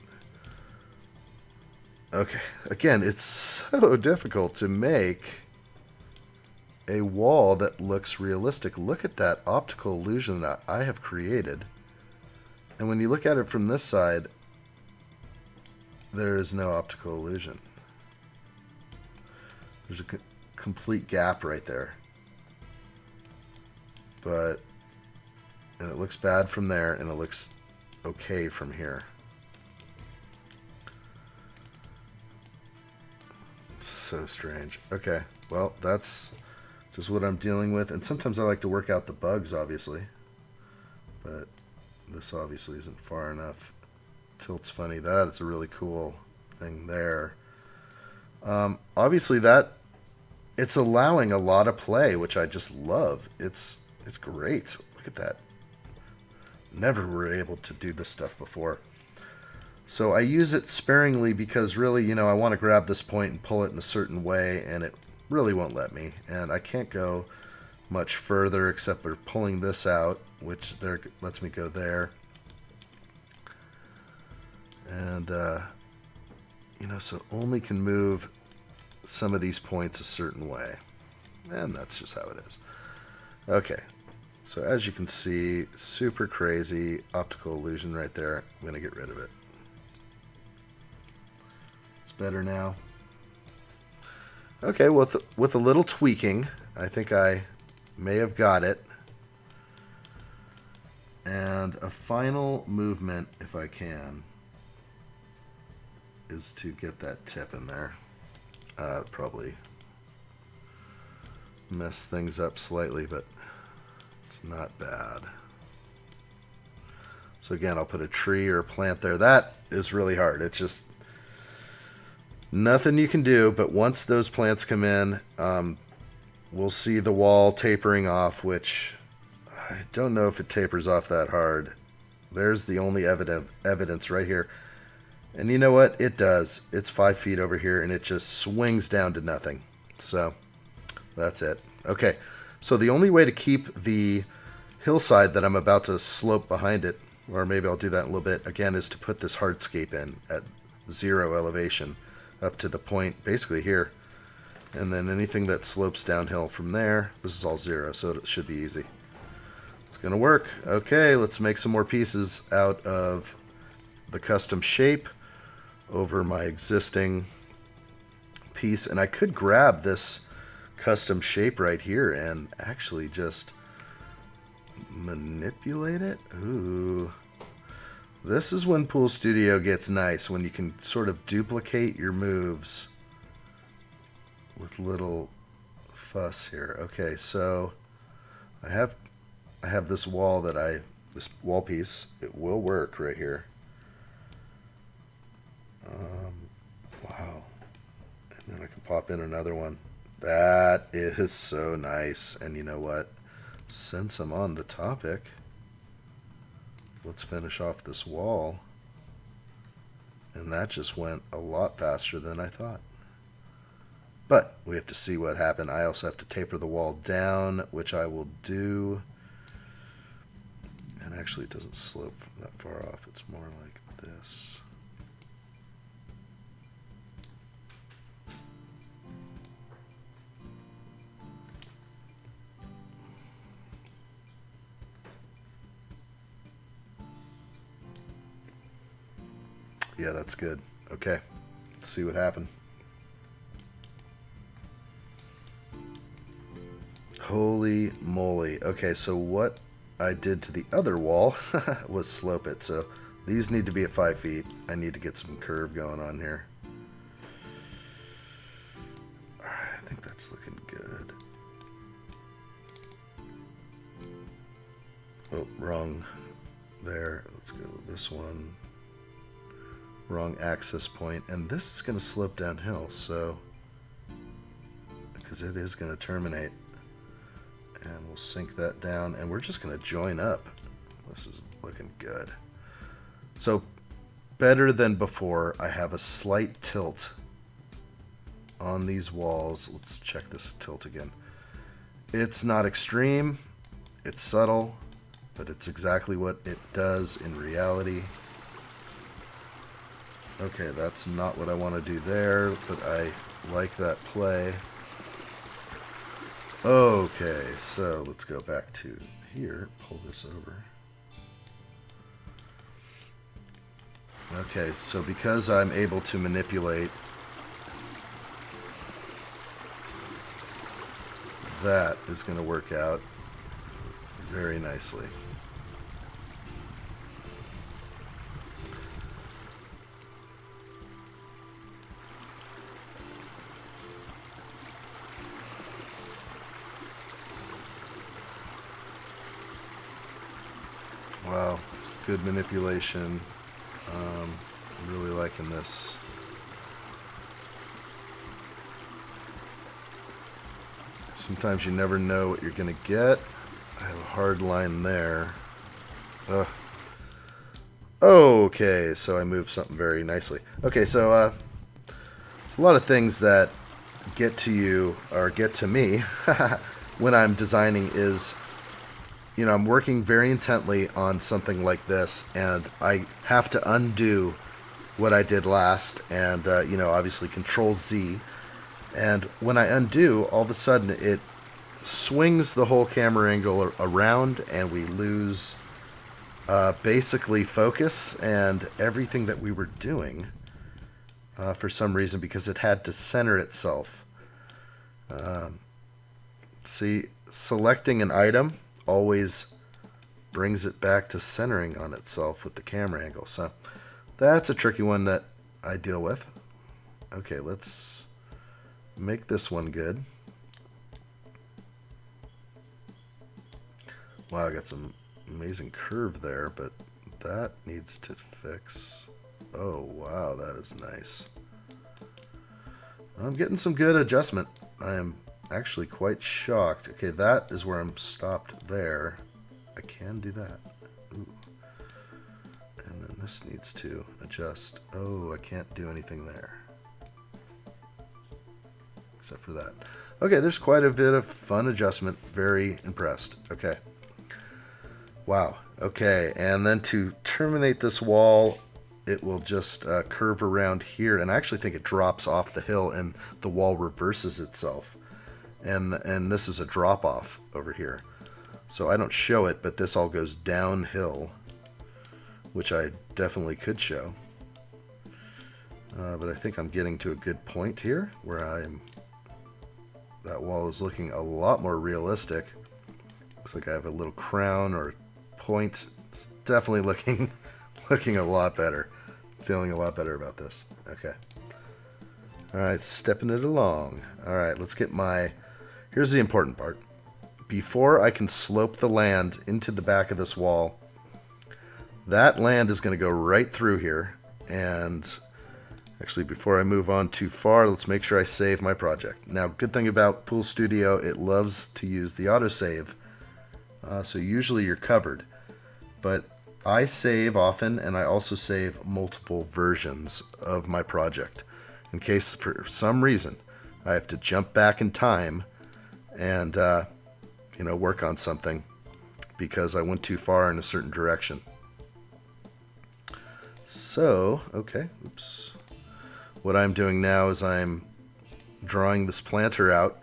Okay, again, it's so difficult to make a wall that looks realistic. Look at that optical illusion that I have created. And when you look at it from this side, there is no optical illusion. There's a complete gap right there. And it looks bad from there, and it looks okay from here. It's so strange. Okay, well, that's just what I'm dealing with. And sometimes I like to work out the bugs, obviously. But this obviously isn't far enough. Tilt's funny. That is a really cool thing there. Obviously it's allowing a lot of play, which I just love. It's great. Look at that. Never were able to do this stuff before. So I use it sparingly because really, you know, I want to grab this point and pull it in a certain way, and it really won't let me. And I can't go much further except for pulling this out, which there lets me go there. And, you know, so only can move some of these points a certain way. And that's just how it is. Okay. So as you can see, super crazy optical illusion right there. I'm going to get rid of it. It's better now. Okay, with a little tweaking, I think I may have got it. And a final movement, if I can, is to get that tip in there. Probably mess things up slightly, but it's not bad. So again, I'll put a tree or a plant there. That is really hard. It's just nothing you can do, but once those plants come in, we'll see the wall tapering off, which I don't know if it tapers off that hard. There's the only evidence right here. And you know what? It does. It's 5 feet over here, and it just swings down to nothing. So that's it. Okay, so the only way to keep the hillside that I'm about to slope behind it, or maybe I'll do that in a little bit, again, is to put this hardscape in at 0 elevation up to the point basically here. And then anything that slopes downhill from there, this is all 0, so it should be easy. It's going to work. Okay, let's make some more pieces out of the custom shape over my existing piece. And I could grab this custom shape right here and actually just manipulate it. Ooh. This is when Pool Studio gets nice, when you can sort of duplicate your moves with little fuss here. Okay, so I have this wall this wall piece. It will work right here. Wow. And then I can pop in another one. That is so nice. And you know what? Since I'm on the topic, let's finish off this wall. And that just went a lot faster than I thought. But we have to see what happened. I also have to taper the wall down, which I will do. And actually it doesn't slope that far off. It's more like this. Yeah, that's good. Okay, let's see what happened. Holy moly. Okay, so what I did to the other wall was slope it. So these need to be at 5 feet. I need to get some curve going on here. think that's looking good. Oh, wrong there. Let's go with this one. Wrong access point. And this is going to slope downhill, so... because it is going to terminate. And we'll sink that down, and we're just going to join up. This is looking good. So, better than before, I have a slight tilt on these walls. Let's check this tilt again. It's not extreme, it's subtle, but it's exactly what it does in reality. Okay, that's not what I want to do there, but I like that play. Okay, so let's go back to here, pull this over. Okay, so because I'm able to manipulate that is going to work out very nicely. Wow, it's good manipulation. I'm really liking this. Sometimes you never know what you're going to get. I have a hard line there. Okay, so I moved something very nicely. Okay, so there's a lot of things that get to you, or get to me, when I'm designing is, you know, I'm working very intently on something like this, and I have to undo what I did last, and, you know, obviously Control Z. And when I undo, all of a sudden it swings the whole camera angle around, and we lose basically focus and everything that we were doing for some reason, because it had to center itself. See, selecting an item always brings it back to centering on itself with the camera angle. So that's a tricky one that I deal with. Okay, let's make this one good. Wow, I got some amazing curve there, but that needs to fix. Oh, wow, that is nice. I'm getting some good adjustment. I am actually quite shocked. Okay, that is where I'm stopped there. I can do that. Ooh. And then this needs to adjust. Oh, I can't do anything there. Except for that. Okay, there's quite a bit of fun adjustment. Very impressed. Okay. Wow. Okay, and then to terminate this wall, it will just curve around here. And I actually think it drops off the hill and the wall reverses itself. And this is a drop off over here. So I don't show it, but this all goes downhill, which I definitely could show. But I think I'm getting to a good point here where that wall is looking a lot more realistic. Looks like I have a little crown or point. It's definitely looking a lot better. Feeling a lot better about this. Okay. All right, stepping it along. All right, let's get here's the important part. Before I can slope the land into the back of this wall, that land is going to go right through here. And actually, before I move on too far, let's make sure I save my project. Now, good thing about Pool Studio, it loves to use the autosave. So usually you're covered. But I save often, and I also save multiple versions of my project. In case, for some reason, I have to jump back in time and you know, work on something because I went too far in a certain direction. So, okay, oops. What I'm doing now is I'm drawing this planter out,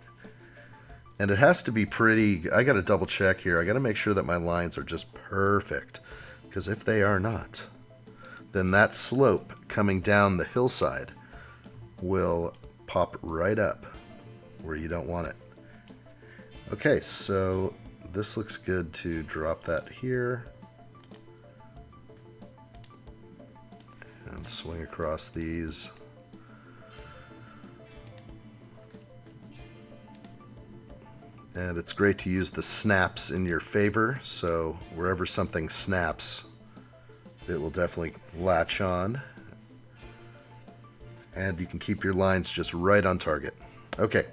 and it has to be pretty. I got to double check here. I got to make sure that my lines are just perfect, because if they are not, then that slope coming down the hillside will pop right up where you don't want it. Okay, so this looks good to drop that here and swing across these. And it's great to use the snaps in your favor, so wherever something snaps, it will definitely latch on. And you can keep your lines just right on target. Okay,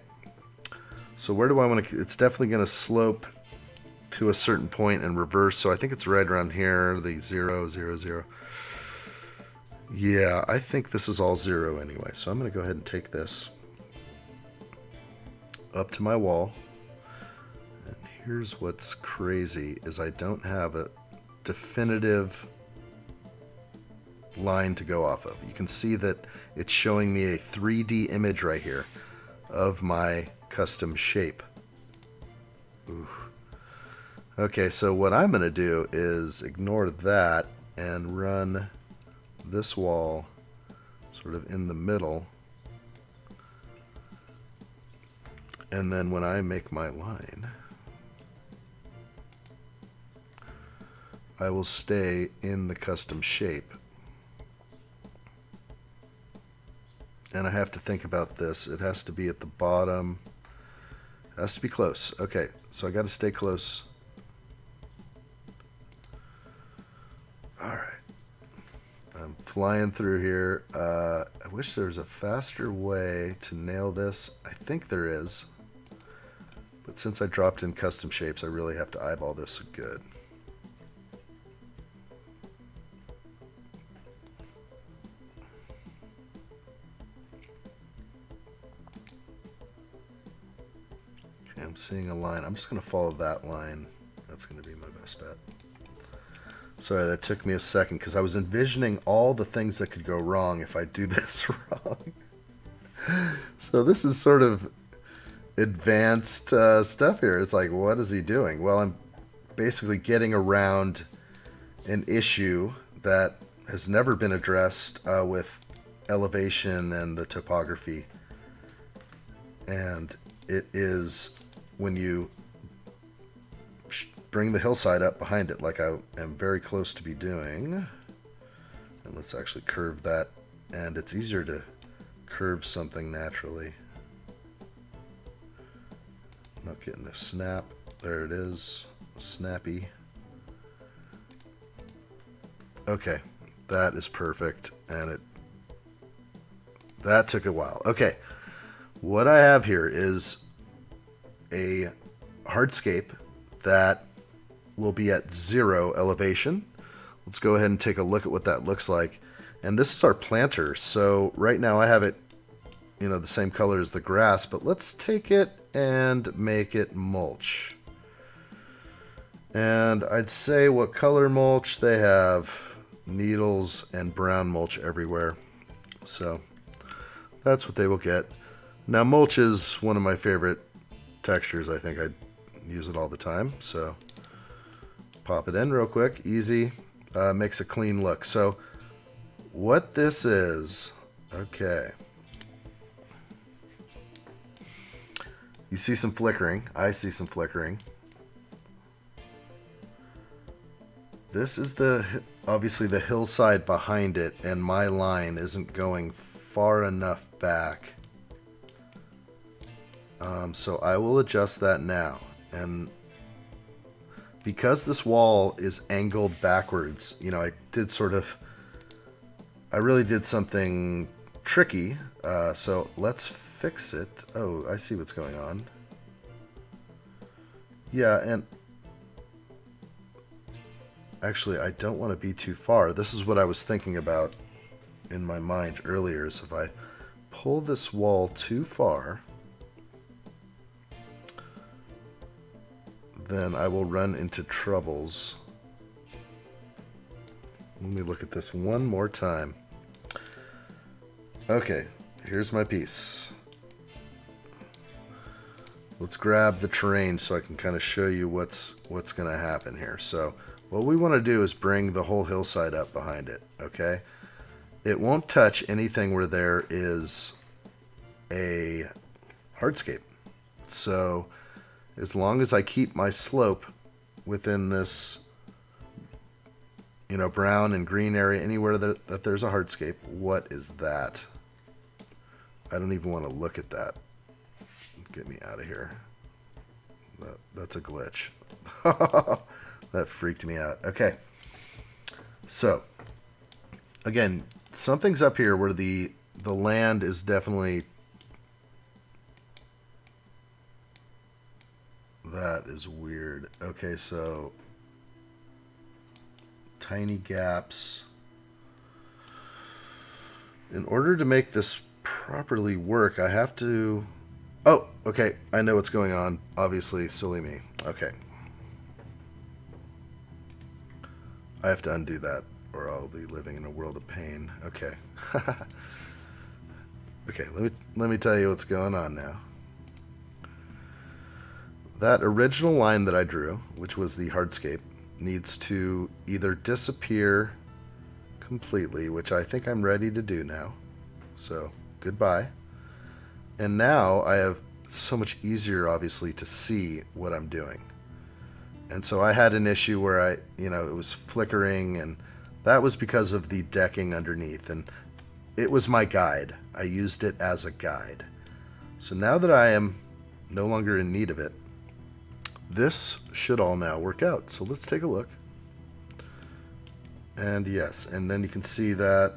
so where do I want to... It's definitely going to slope to a certain point and reverse, so I think it's right around here, the 0, 0, 0. Yeah, I think this is all 0 anyway, so I'm going to go ahead and take this up to my wall. And here's what's crazy, is I don't have a definitive line to go off of. You can see that it's showing me a 3D image right here of my custom shape. Ooh. Okay, so what I'm going to do is ignore that and run this wall sort of in the middle. And then when I make my line, I will stay in the custom shape. And I have to think about this. It has to be at the bottom. It has to be close. Okay, so I got to stay close. All right. I'm flying through here. I wish there was a faster way to nail this. I think there is. But since I dropped in custom shapes, I really have to eyeball this good. I'm seeing a line. I'm just going to follow that line. That's going to be my best bet. Sorry, that took me a second because I was envisioning all the things that could go wrong if I do this wrong. So this is sort of advanced stuff here. It's like, what is he doing? Well, I'm basically getting around an issue that has never been addressed with elevation and the topography. And it is when you bring the hillside up behind it, like I am very close to be doing. And let's actually curve that. And it's easier to curve something naturally. I'm not getting a snap. There it is. Snappy. Okay, that is perfect. And that took a while. Okay, what I have here is a hardscape that will be at 0 elevation. Let's go ahead and take a look at what that looks like. And this is our planter. So right now I have it, the same color as the grass, but let's take it and make it mulch. And I'd say what color mulch? They have needles and brown mulch everywhere. So that's what they will get. Now mulch is one of my favorite textures. I think I use it all the time. So pop it in real quick, easy, makes a clean look. So what this is, okay. You see some flickering. I see some flickering. This is obviously the hillside behind it, and my line isn't going far enough back. So I will adjust that now. And because this wall is angled backwards, I really did something tricky. So let's fix it. Oh, I see what's going on. Yeah, and actually I don't want to be too far. This is what I was thinking about in my mind earlier, is if I pull this wall too far, then I will run into troubles. Let me look at this one more time. Okay, here's my piece. Let's grab the terrain so I can kind of show you what's going to happen here. So what we want to do is bring the whole hillside up behind it, okay? It won't touch anything where there is a hardscape. So as long as I keep my slope within this, brown and green area, anywhere that there's a hardscape. What is that? I don't even want to look at that. Get me out of here. That's a glitch. That freaked me out. Okay. So, again, something's up here where the land is definitely... That is weird. Okay, so... Tiny gaps. In order to make this properly work, I have to... Oh, okay. I know what's going on. Obviously, silly me. Okay. I have to undo that, or I'll be living in a world of pain. Okay. Okay, let me tell you what's going on now. That original line that I drew, which was the hardscape, needs to either disappear completely, which I think I'm ready to do now. So, goodbye. And now I have so much easier, obviously, to see what I'm doing. And so I had an issue where it was flickering, and that was because of the decking underneath. And it was my guide. I used it as a guide. So now that I am no longer in need of it, this should all now work out. So let's take a look. And yes, and then you can see that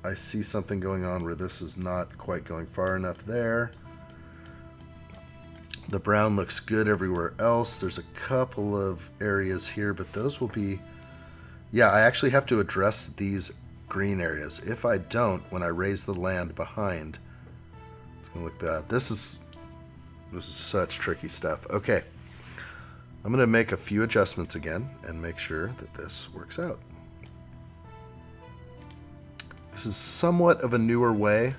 I see something going on where this is not quite going far enough there. The brown looks good everywhere else. There's a couple of areas here, but those will be... Yeah, I actually have to address these green areas. If I don't, when I raise the land behind, it's going to look bad. This is such tricky stuff. Okay. I'm going to make a few adjustments again and make sure that this works out. This is somewhat of a newer way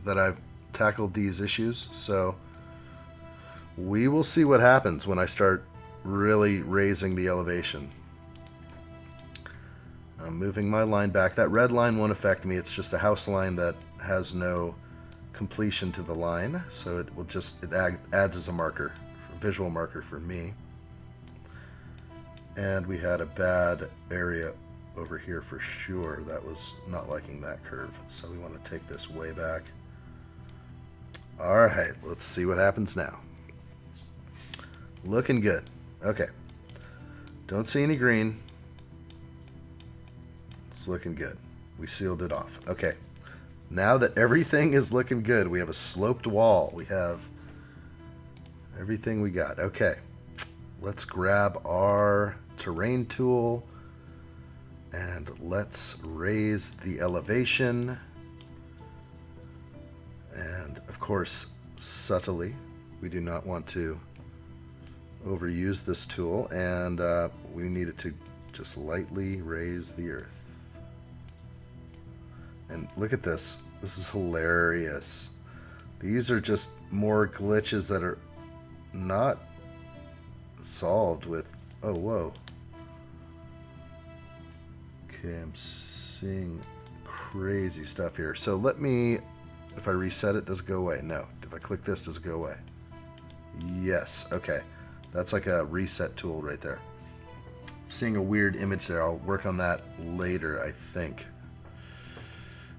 that I've tackled these issues, so we will see what happens when I start really raising the elevation. I'm moving my line back. That red line won't affect me. It's just a house line that has no completion to the line, so it will just adds as a marker, a visual marker for me. And we had a bad area over here for sure. That was not liking that curve, so we want to take this way back. All right, let's see what happens now. Looking good. Okay. Don't see any green. It's looking good. We sealed it off. Okay. Now that everything is looking good, we have a sloped wall. We have everything we got. Okay. Let's grab our terrain tool and let's raise the elevation. And of course, subtly, we do not want to overuse this tool, and we need it to just lightly raise the earth. And look at this. This is hilarious. These are just more glitches that are not solved with... Oh, whoa. Okay, I'm seeing crazy stuff here. So let me... If I reset it, does it go away? No. If I click this, does it go away? Yes. Okay. That's like a reset tool right there. Seeing a weird image there. I'll work on that later, I think.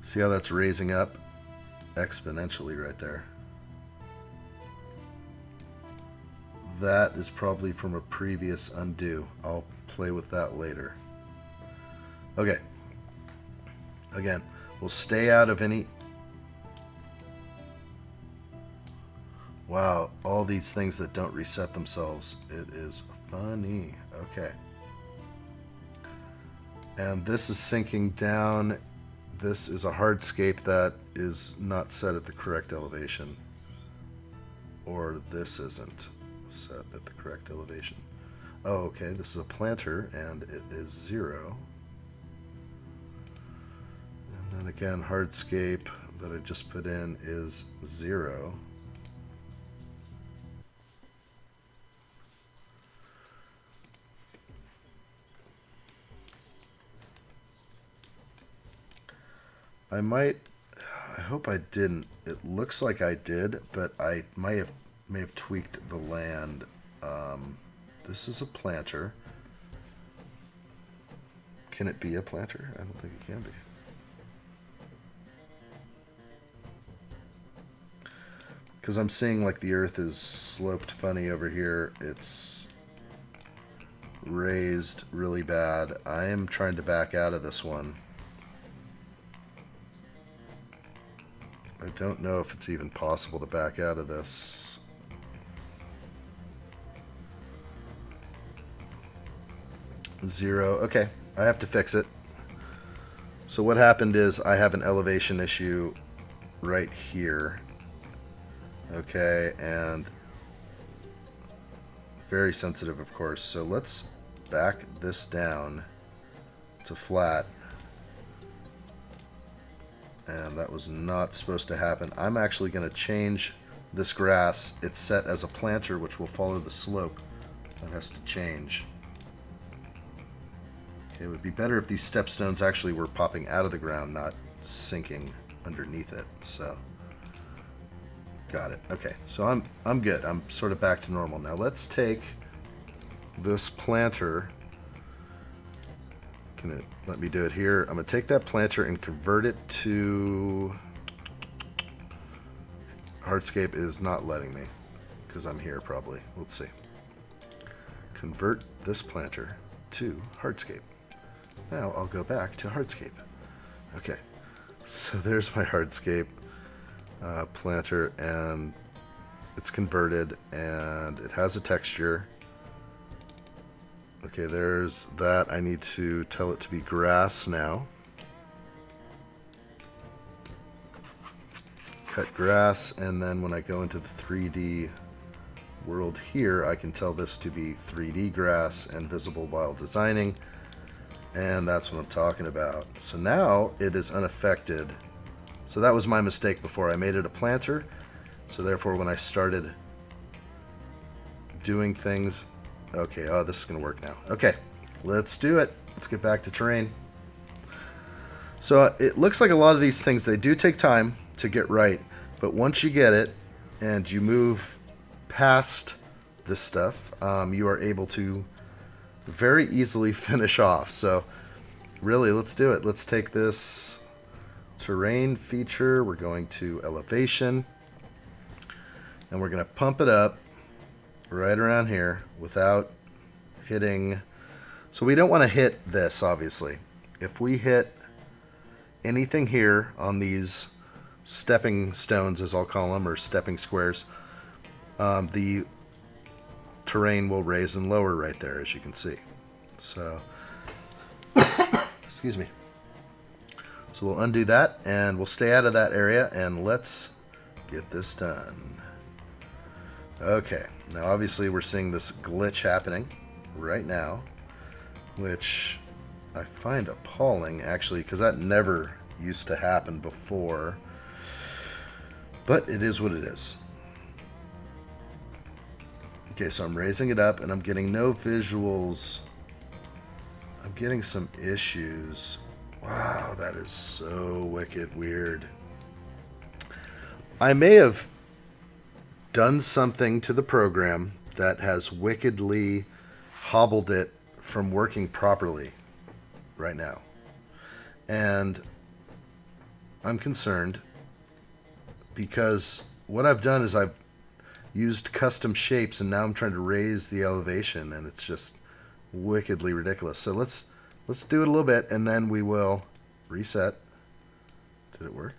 See how that's raising up exponentially right there? That is probably from a previous undo. I'll play with that later. Okay. Again, we'll stay out of any... Wow, all these things that don't reset themselves. It is funny. Okay. And this is sinking down. This is a hardscape that is not set at the correct elevation. Or this isn't set at the correct elevation. Oh, okay, this is a planter, and it is 0. And then again, hardscape that I just put in is 0. I hope I didn't. It looks like I did, but I may have tweaked the land. This is a planter. Can it be a planter? I don't think it can be. because I'm seeing like the earth is sloped funny over here. It's raised really bad. I am trying to back out of this one. I don't know if it's even possible to back out of this. Zero. Okay, I have to fix it. So what happened is I have an elevation issue right here. Okay, and very sensitive, of course. So let's back this down to flat. And that was not supposed to happen. I'm actually going to change this grass. It's set as a planter, which will follow the slope. That has to change. Okay, it would be better if these stepstones actually were popping out of the ground, not sinking underneath it. So, got it. Okay, so I'm good. I'm sort of back to normal. Now let's take this planter. Can it let me do it here? I'm going to take that planter and convert it to... Hardscape is not letting me because I'm here probably. Let's see. Convert this planter to Hardscape. Now I'll go back to Hardscape. Okay, so there's my Hardscape planter, and it's converted and it has a texture. Okay, there's that. I need to tell it to be grass now. Cut grass, and then when I go into the 3D world here, I can tell this to be 3D grass and visible while designing. And that's what I'm talking about. So now it is unaffected. So that was my mistake before. I made it a planter. So therefore when I started doing things... Okay, oh, this is going to work now. Okay, let's do it. Let's get back to terrain. So it looks like a lot of these things, they do take time to get right. But once you get it and you move past this stuff, you are able to very easily finish off. So really, let's do it. Let's take this terrain feature. We're going to elevation. And we're going to pump it up right around here without hitting. So we don't want to hit this, obviously. If we hit anything here on these stepping stones, as I'll call them, or stepping squares, the terrain will raise and lower right there, as you can see. So, excuse me. So we'll undo that, and we'll stay out of that area, and let's get this done. Okay, now obviously we're seeing this glitch happening right now, which I find appalling, actually, because that never used to happen before. But it is what it is. Okay, so I'm raising it up, and I'm getting no visuals. I'm getting some issues. Wow, that is so wicked weird. I may have done something to the program that has wickedly hobbled it from working properly right now. And I'm concerned because what I've done is I've used custom shapes, and now I'm trying to raise the elevation, and it's just wickedly ridiculous. So let's do it a little bit, and then we will reset. Did it work?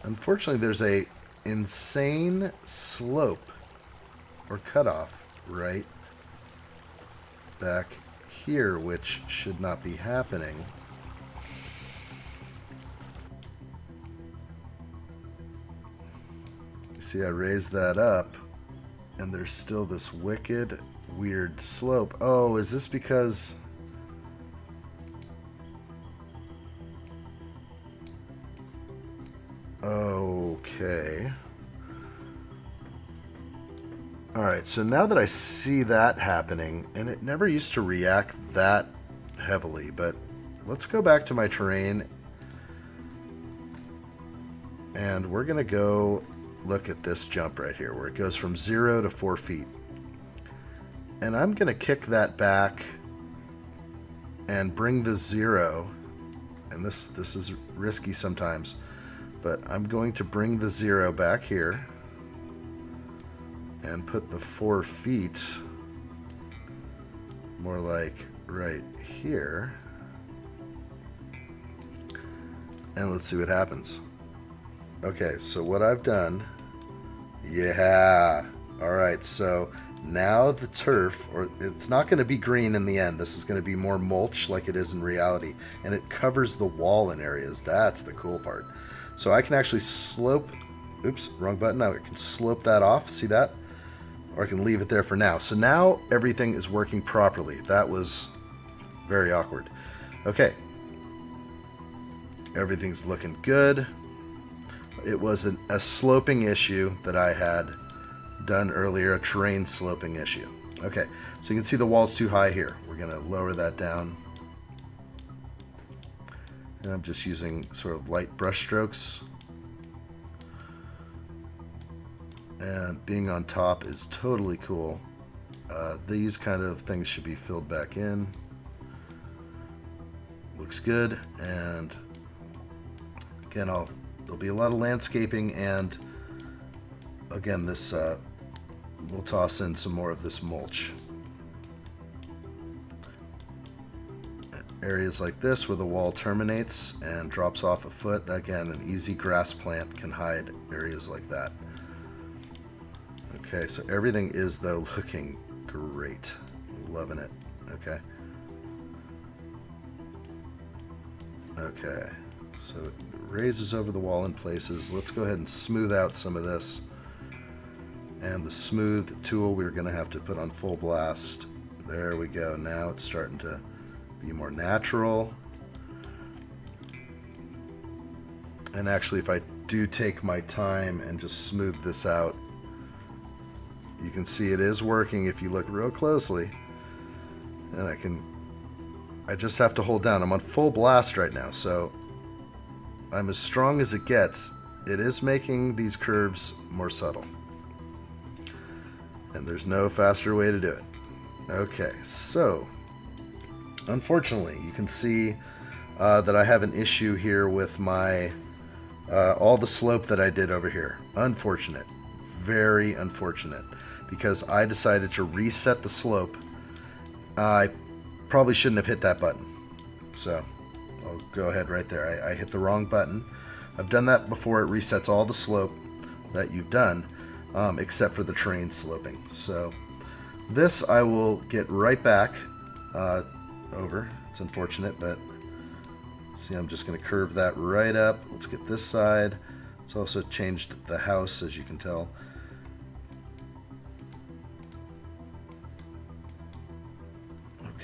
Unfortunately, there's a insane slope or cutoff right back here, which should not be happening. You see, I raised that up, and there's still this wicked, weird slope. Oh, is this because... Okay. Alright, so now that I see that happening, and it never used to react that heavily, but let's go back to my terrain, and we're going to go look at this jump right here, where it goes from 0 to 4 feet. And I'm going to kick that back and bring the 0, and this is risky sometimes, but I'm going to bring the 0 back here and put the 4 feet more like right here. And let's see what happens. Okay, so what I've done, yeah. All right, so now the turf, or it's not going to be green in the end. This is going to be more mulch like it is in reality. And it covers the wall in areas. That's the cool part. So I can actually slope, oops, wrong button. Now I can slope that off. See that? Or I can leave it there for now. So now everything is working properly. That was very awkward. Okay. Everything's looking good. It was a sloping issue that I had done earlier, a terrain sloping issue. Okay, so you can see the wall's too high here. We're going to lower that down. And I'm just using sort of light brush strokes. And being on top is totally cool. These kind of things should be filled back in. Looks good. And again, there'll be a lot of landscaping, and again, this we'll toss in some more of this mulch. Areas like this where the wall terminates and drops off a foot, again, an easy grass plant can hide areas like that. Okay, so everything is, though, looking great. Loving it. Okay. Okay, so it raises over the wall in places. Let's go ahead and smooth out some of this. And the smooth tool we're going to have to put on full blast. There we go. Now it's starting to be more natural. And actually, if I do take my time and just smooth this out, you can see it is working if you look real closely. And I just have to hold down. I'm on full blast right now, so I'm as strong as it gets. It is making these curves more subtle. And there's no faster way to do it. Okay, so unfortunately, you can see that I have an issue here with my all the slope that I did over here. Unfortunate. Very unfortunate. Because I decided to reset the slope. I probably shouldn't have hit that button. So I'll go ahead right there. I hit the wrong button. I've done that before. It resets all the slope that you've done, except for the terrain sloping. So this I will get right back over. It's unfortunate, but see, I'm just going to curve that right up. Let's get this side. It's also changed the house, as you can tell.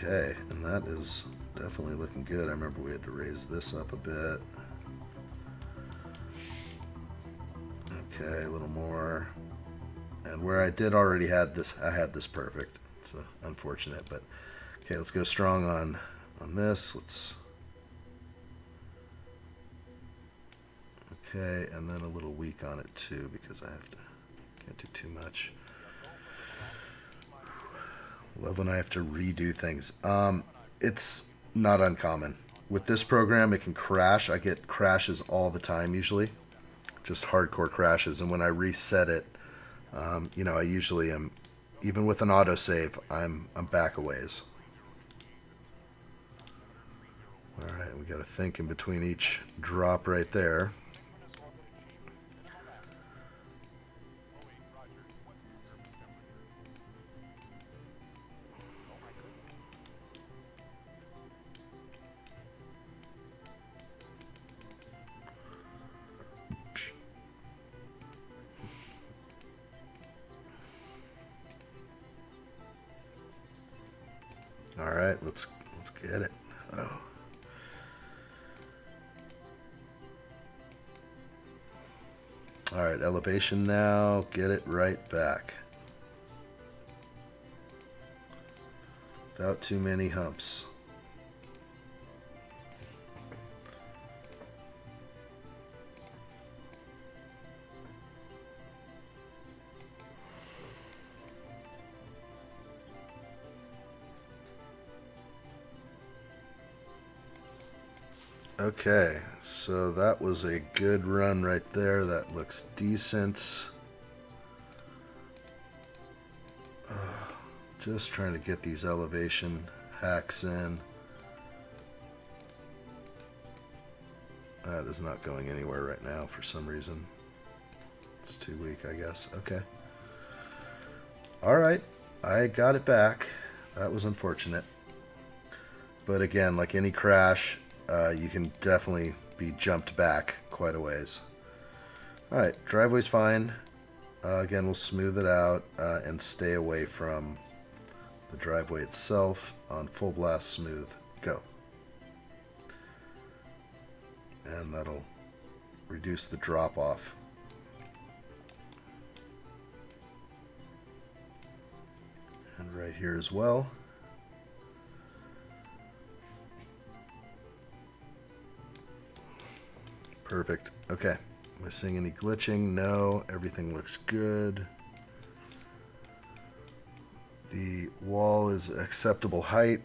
Okay, and that is definitely looking good. I remember we had to raise this up a bit. Okay, a little more. And where I did already had this, I had this perfect. It's unfortunate, but okay, let's go strong on this. Let's. Okay, and then a little weak on it too, because can't do too much. Love when I have to redo things. It's not uncommon. With this program, it can crash. I get crashes all the time usually. Just hardcore crashes. And when I reset it, I usually am, even with an autosave, I'm back a ways. All right, we got to think in between each drop right there. All right, let's get it. Oh. All right, elevation now. Get it right back. Without too many humps. Okay, so that was a good run right there. That looks decent. Just trying to get these elevation hacks in. That is not going anywhere right now for some reason. It's too weak, I guess. Okay. Alright, I got it back. That was unfortunate. But again, like any crash, you can definitely be jumped back quite a ways. Alright, driveway's fine. Again, we'll smooth it out and stay away from the driveway itself on full blast smooth. Go. And that'll reduce the drop off. And right here as well. Perfect. Okay. Am I seeing any glitching? No. Everything looks good. The wall is acceptable height.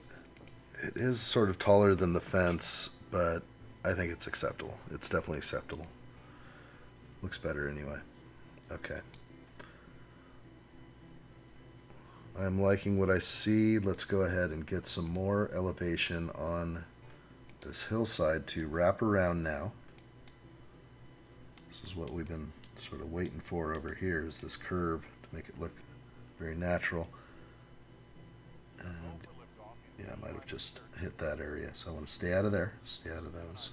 It is sort of taller than the fence, but I think it's acceptable. It's definitely acceptable. Looks better anyway. Okay. I'm liking what I see. Let's go ahead and get some more elevation on this hillside to wrap around now. This is what we've been sort of waiting for over here, is this curve to make it look very natural. And yeah, I might have just hit that area, so I want to stay out of there, stay out of those.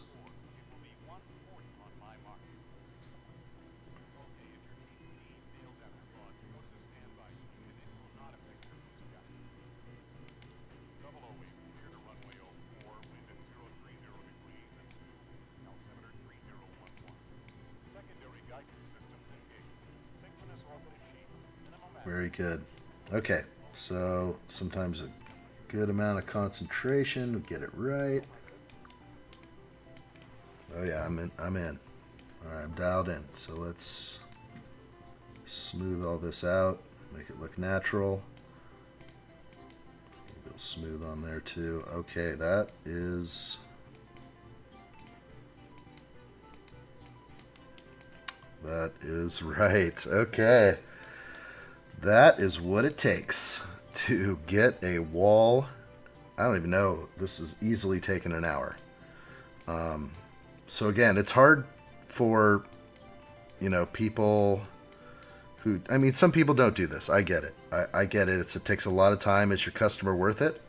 Very good. Okay, so sometimes a good amount of concentration, we get it right. Oh yeah, I'm in. All right, I'm dialed in. So let's smooth all this out, make it look natural. A little smooth on there too. Okay, that is right. Okay. That is what it takes to get a wall. I don't even know. This is easily taken an hour. So again, it's hard for, people who, I mean, some people don't do this. I get it. I get it. It takes a lot of time. Is your customer worth it?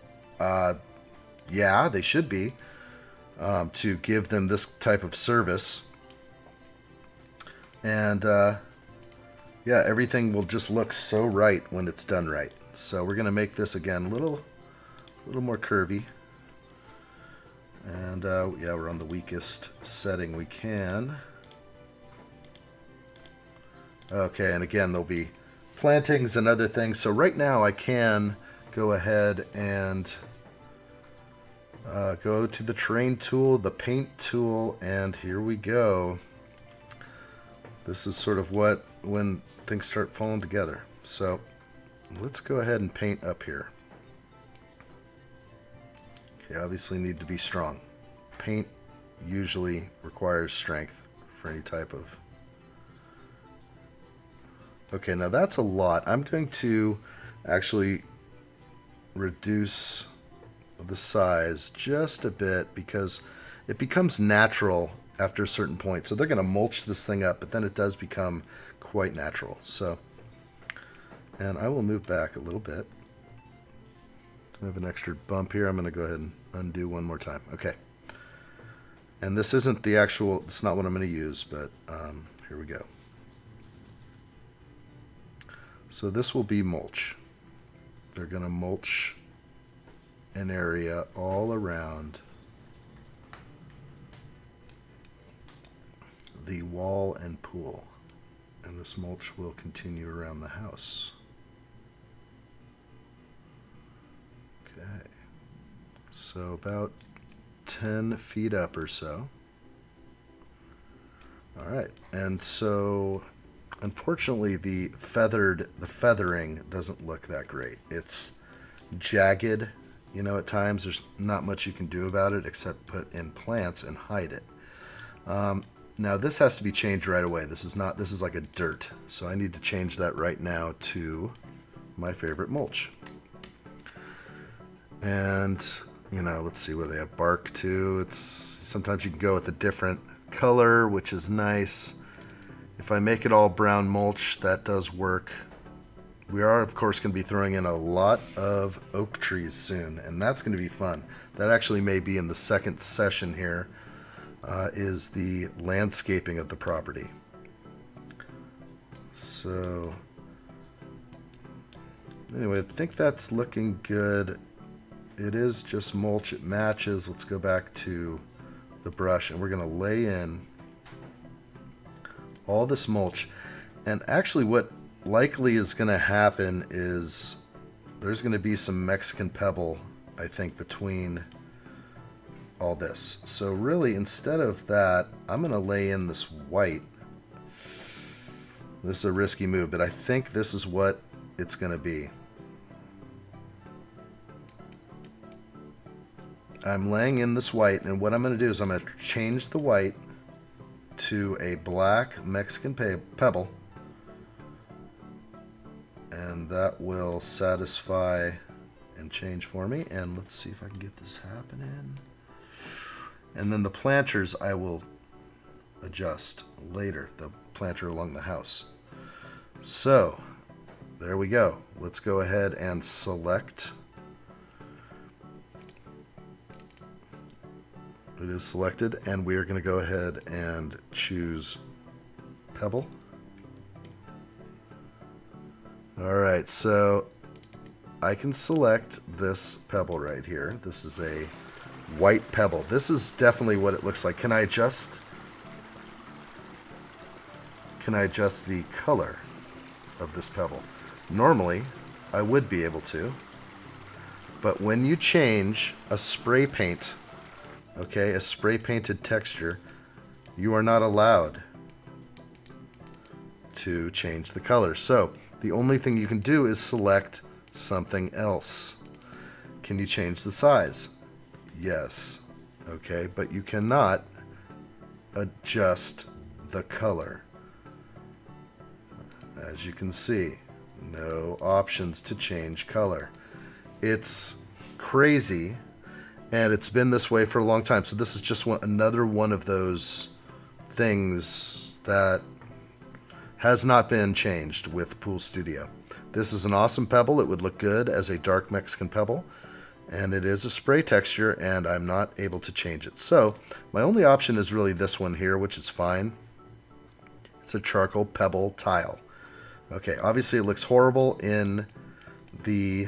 Yeah, they should be, to give them this type of service. And, yeah, everything will just look so right when it's done right. So we're going to make this, again, a little more curvy. And, yeah, we're on the weakest setting we can. Okay, and again, there'll be plantings and other things. So right now I can go ahead and go to the terrain tool, the paint tool, and here we go. This is sort of when things start falling together. So let's go ahead and paint up here. Okay, obviously need to be strong. Paint usually requires strength for any type of... Okay, now that's a lot. I'm going to actually reduce the size just a bit because it becomes natural after a certain point. So they're going to mulch this thing up, but then it does become quite natural. So, and I will move back a little bit. I have an extra bump here. I'm going to go ahead and undo one more time. Okay. And this isn't the actual, it's not what I'm going to use, but here we go. So this will be mulch. They're going to mulch an area all around the wall and pool. And this mulch will continue around the house. Okay. So about 10 feet up or so. All right. And so unfortunately the feathering doesn't look that great. It's jagged you know, at times there's not much you can do about it except put in plants and hide it. Now this has to be changed right away. This is like a dirt. So I need to change that right now to my favorite mulch. And, you know, let's see where they have bark too. Sometimes you can go with a different color, which is nice. If I make it all brown mulch, that does work. We are, of course, going to be throwing in a lot of oak trees soon, and that's going to be fun. That actually may be in the second session here, is the landscaping of the property. So, anyway, I think that's looking good. It is just mulch. It matches. Let's go back to the brush, and we're going to lay in all this mulch. And actually what likely is going to happen is there's going to be some Mexican pebble, I think, between all this. So really, instead of that, I'm going to lay in this white. This is a risky move, but I think this is what it's going to be. I'm laying in this white, and what I'm going to do is I'm going to change the white to a black Mexican pebble, and that will satisfy and change for me. And let's see if I can get this happening. And then the planters I will adjust later, the planter along the house. So there we go. Let's go ahead and select. It is selected, and we are going to go ahead and choose pebble. Alright, so I can select this pebble right here. This is a white pebble. This is definitely what it looks like. Can I adjust the color of this pebble? Normally, I would be able to, but when you change a spray paint, okay, a spray painted texture, you are not allowed to change the color. So the only thing you can do is select something else. Can you change the size? Yes. Okay, but you cannot adjust the color. As you can see, no options to change color. It's crazy, and it's been this way for a long time. So this is just another one of those things that has not been changed with Pool Studio. This is an awesome pebble. It would look good as a dark Mexican pebble, and it is a spray texture, and I'm not able to change it. So my only option is really this one here, which is fine. It's a charcoal pebble tile. Okay, obviously it looks horrible in the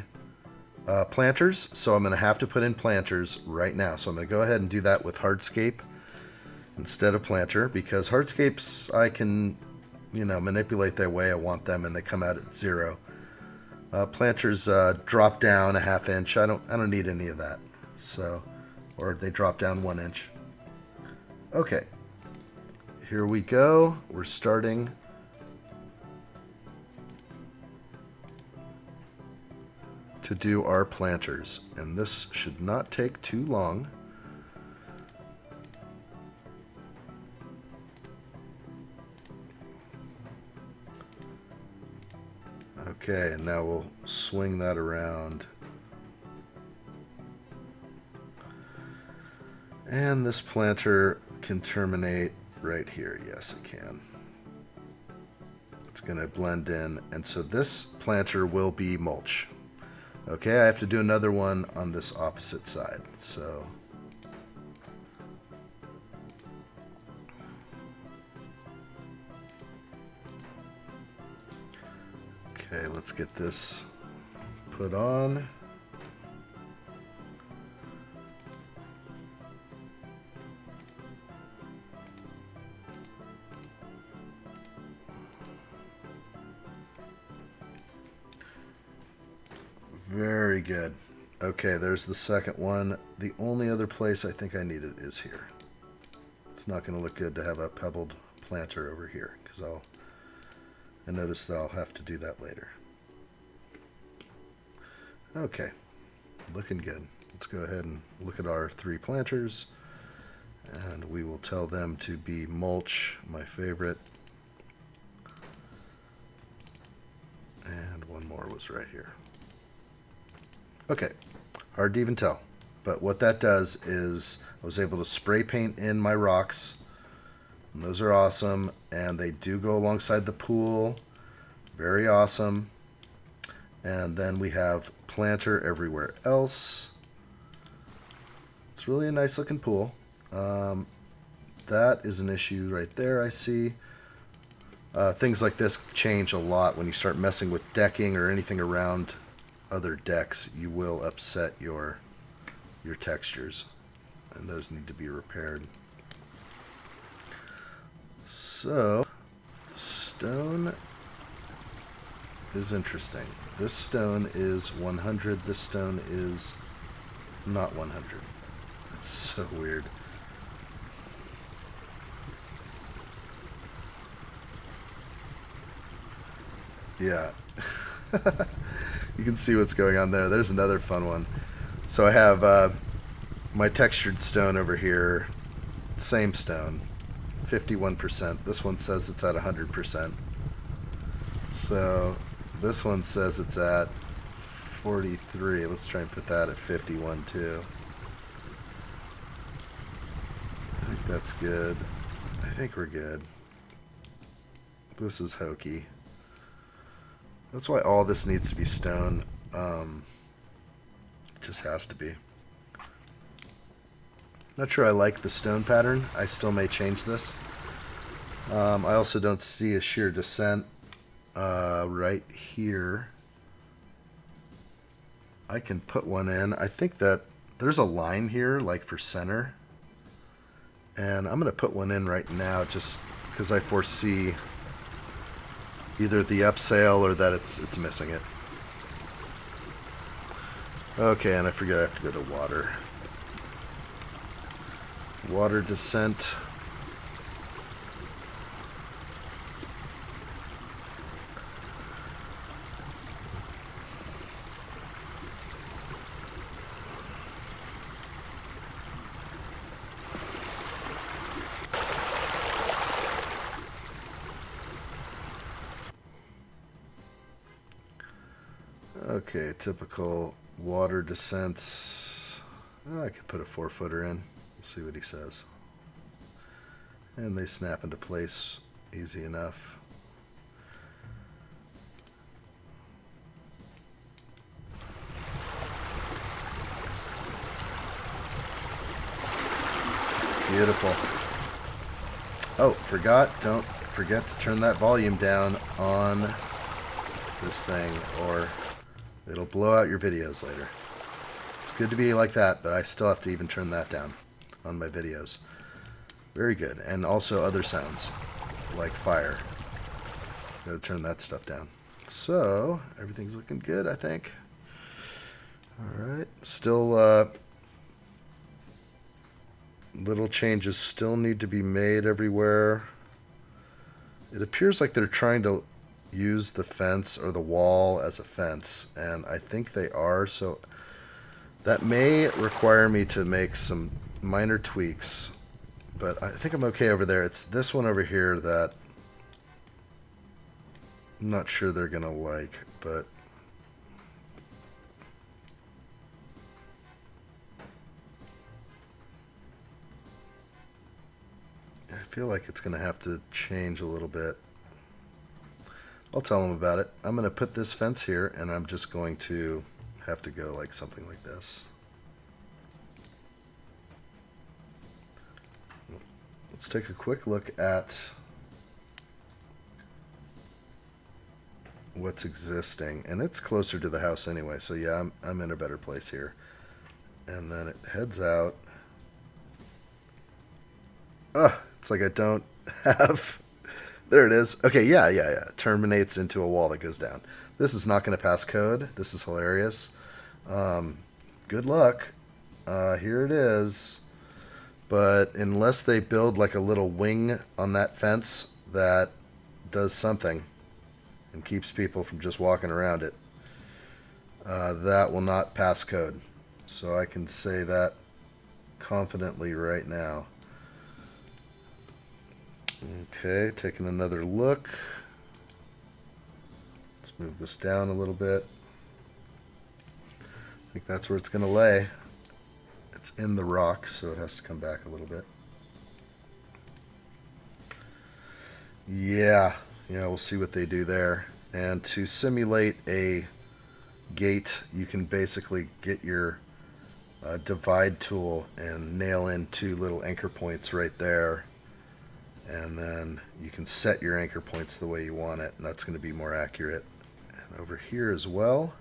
planters, so I'm going to have to put in planters right now. So I'm going to go ahead and do that with hardscape instead of planter, because hardscapes I can, you know, manipulate the way I want them, and they come out at 0. Planters drop down a ½ inch. I don't need any of that. So, or they drop down 1 inch. Okay, here we go. We're starting to do our planters, and this should not take too long. Okay, and now we'll swing that around. And this planter can terminate right here. Yes, it can. It's going to blend in, and so this planter will be mulch. Okay, I have to do another one on this opposite side. So okay, let's get this put on. Very good. Okay, there's the second one. The only other place I think I need it is here. It's not going to look good to have a pebbled planter over here, because I notice that I'll have to do that later. Okay, looking good. let's go ahead and look at our 3 planters, and we will tell them to be mulch, my favorite. And one more was right here. Okay, hard to even tell. But what that does is I was able to spray paint in my rocks. And those are awesome. And they do go alongside the pool. Very awesome. And then we have planter everywhere else. It's really a nice looking pool. That is an issue right there, I see. Things like this change a lot when you start messing with decking or anything around other decks. You will upset your textures, and those need to be repaired. So the stone is interesting. This stone is 100. This stone is not 100. It's so weird. Yeah. You can see what's going on there. There's another fun one. So I have my textured stone over here. Same stone. 51%. This one says it's at 100%. So this one says it's at 43. Let's try and put that at 51 too. I think that's good. I think we're good. This is hokey. That's why all this needs to be stone. It just has to be. Not sure I like the stone pattern. I still may change this. I also don't see a sheer descent right here. I can put one in. I think that there's a line here, like for center. And I'm going to put one in right now just because I foresee either the upsail or that it's missing it. Okay, and I forget I have to go to water. Water descent. Okay, typical water descents. Oh, I could put a 4-footer in. We'll see what he says. And they snap into place easy enough. Beautiful. Oh, don't forget to turn that volume down on this thing, or it'll blow out your videos later. It's good to be like that, but I still have to even turn that down on my videos. Very good. And also other sounds, like fire. Gotta turn that stuff down. So, everything's looking good, I think. Alright. Still, little changes still need to be made everywhere. It appears like they're trying to use the fence or the wall as a fence, and I think they are, so that may require me to make some minor tweaks, but I think I'm okay over there. It's this one over here that I'm not sure they're gonna like, but I feel like it's gonna have to change a little bit. I'll tell them about it. I'm going to put this fence here, and I'm just going to have to go like something like this. Let's take a quick look at what's existing. And it's closer to the house anyway, so yeah, I'm in a better place here. And then it heads out. It's like I don't have... There it is. Okay, yeah. It terminates into a wall that goes down. This is not going to pass code. This is hilarious. Good luck. Here it is. But unless they build like a little wing on that fence that does something and keeps people from just walking around it, that will not pass code. So I can say that confidently right now. Okay, taking another look. Let's move this down a little bit. I think that's where it's going to lay. It's in the rock, so it has to come back a little bit. Yeah, we'll see what they do there. And to simulate a gate, you can basically get your divide tool and nail in 2 little anchor points right there. And then you can set your anchor points the way you want it, and that's going to be more accurate. And over here as well,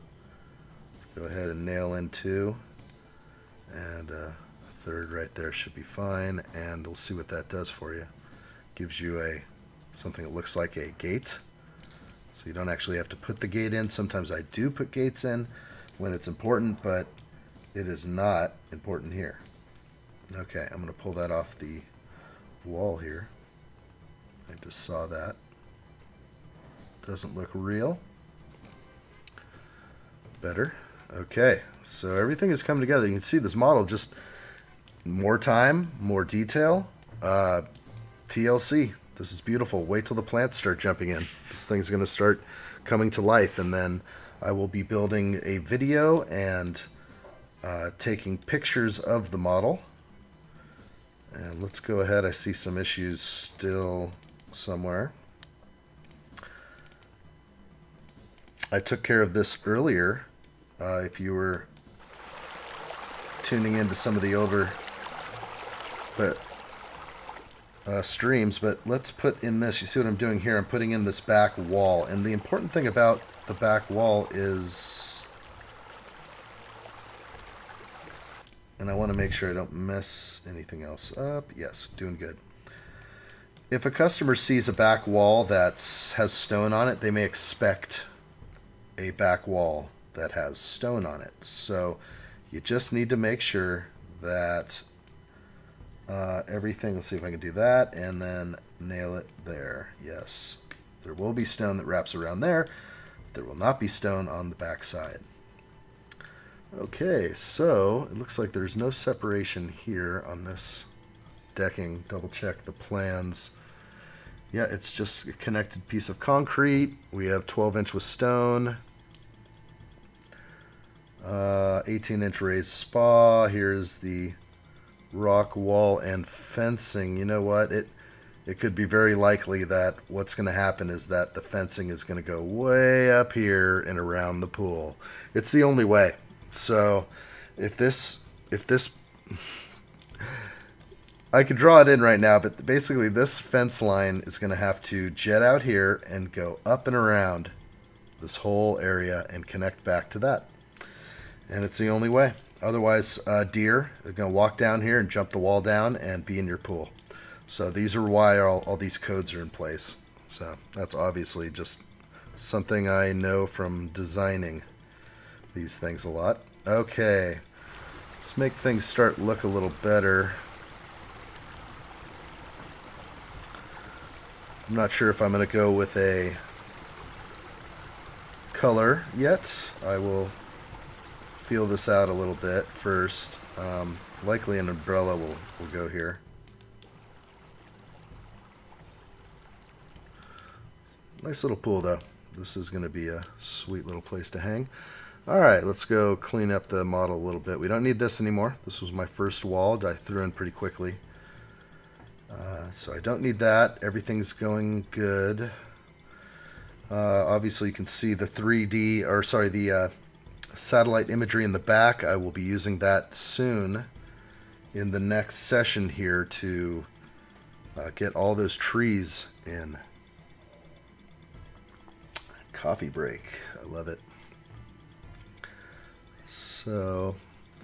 go ahead and nail in 2. And a third right there should be fine. And we'll see what that does for you. Gives you something that looks like a gate. So you don't actually have to put the gate in. Sometimes I do put gates in when it's important, but it is not important here. Okay, I'm going to pull that off the wall here. I just saw that. Doesn't look real. Better. Okay, so everything is coming together. You can see this model, just more time, more detail. TLC. This is beautiful. Wait till the plants start jumping in. This thing's going to start coming to life, and then I will be building a video and taking pictures of the model. And let's go ahead. I see some issues still somewhere. I took care of this earlier. If you were tuning into some of the older streams, but let's put in this. You see what I'm doing here? I'm putting in this back wall, and the important thing about the back wall is, and I want to make sure I don't mess anything else up. Yes, doing good. If a customer sees a back wall that has stone on it, they may expect a back wall that has stone on it. So you just need to make sure that everything, let's see if I can do that, and then nail it there. Yes, there will be stone that wraps around there. There will not be stone on the back side. Okay, so it looks like there's no separation here on this decking. Double check the plans. Yeah, it's just a connected piece of concrete. We have 12-inch with stone, 18-inch raised spa. Here's the rock wall and fencing. You know what? It could be very likely that what's going to happen is that the fencing is going to go way up here and around the pool. It's the only way. So if this I could draw it in right now, but basically this fence line is going to have to jet out here and go up and around this whole area and connect back to that. And it's the only way. Otherwise, deer are going to walk down here and jump the wall down and be in your pool. So these are why all these codes are in place. So that's obviously just something I know from designing these things a lot. Okay, let's make things start look a little better. I'm not sure if I'm going to go with a color yet. I will feel this out a little bit first. Likely an umbrella will go here. Nice little pool though. This is going to be a sweet little place to hang. Alright, let's go clean up the model a little bit. We don't need this anymore. This was my first wall I threw in pretty quickly. So I don't need that. Everything's going good. Obviously you can see the 3D, or sorry, the satellite imagery in the back. I will be using that soon in the next session here to get all those trees in. Coffee break. I love it. So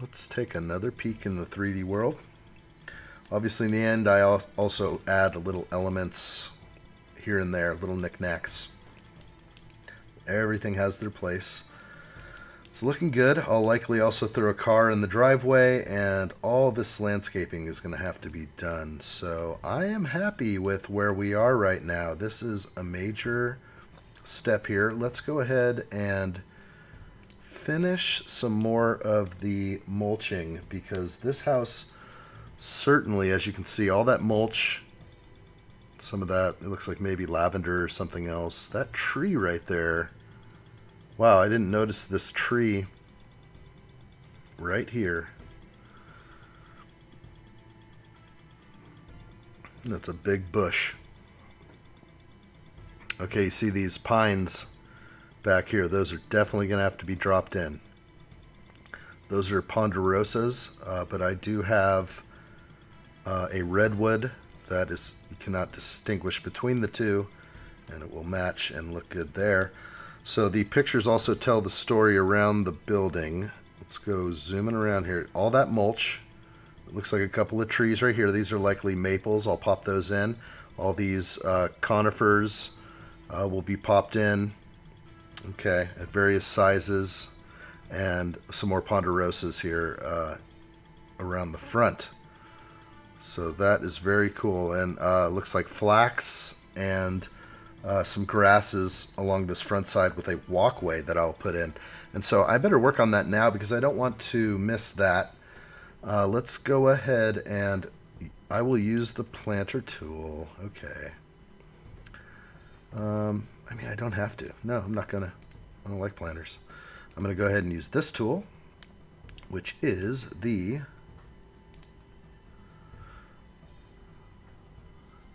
let's take another peek in the 3D world. Obviously in the end I also add little elements here and there, little knickknacks. Everything has their place. It's looking good. I'll likely also throw a car in the driveway, and all this landscaping is going to have to be done. So I am happy with where we are right now. This is a major step here. Let's go ahead and finish some more of the mulching because this house certainly, as you can see, all that mulch, some of that, it looks like maybe lavender or something else. That tree right there, wow, I didn't notice this tree right here. That's a big bush. Okay, you see these pines back here. Those are definitely going to have to be dropped in. Those are ponderosas, but I do have a redwood that is, you cannot distinguish between the two, and it will match and look good there. So the pictures also tell the story around the building. Let's go zooming around here. All that mulch. It looks like a couple of trees right here. These are likely maples. I'll pop those in. All these conifers will be popped in. Okay, at various sizes. And some more ponderosas here around the front. So that is very cool. And looks like flax and some grasses along this front side with a walkway that I'll put in. And so I better work on that now because I don't want to miss that. Let's go ahead and I will use the planter tool. Okay. I mean, I don't have to. No, I'm not gonna. I don't like planters. I'm gonna go ahead and use this tool, which is the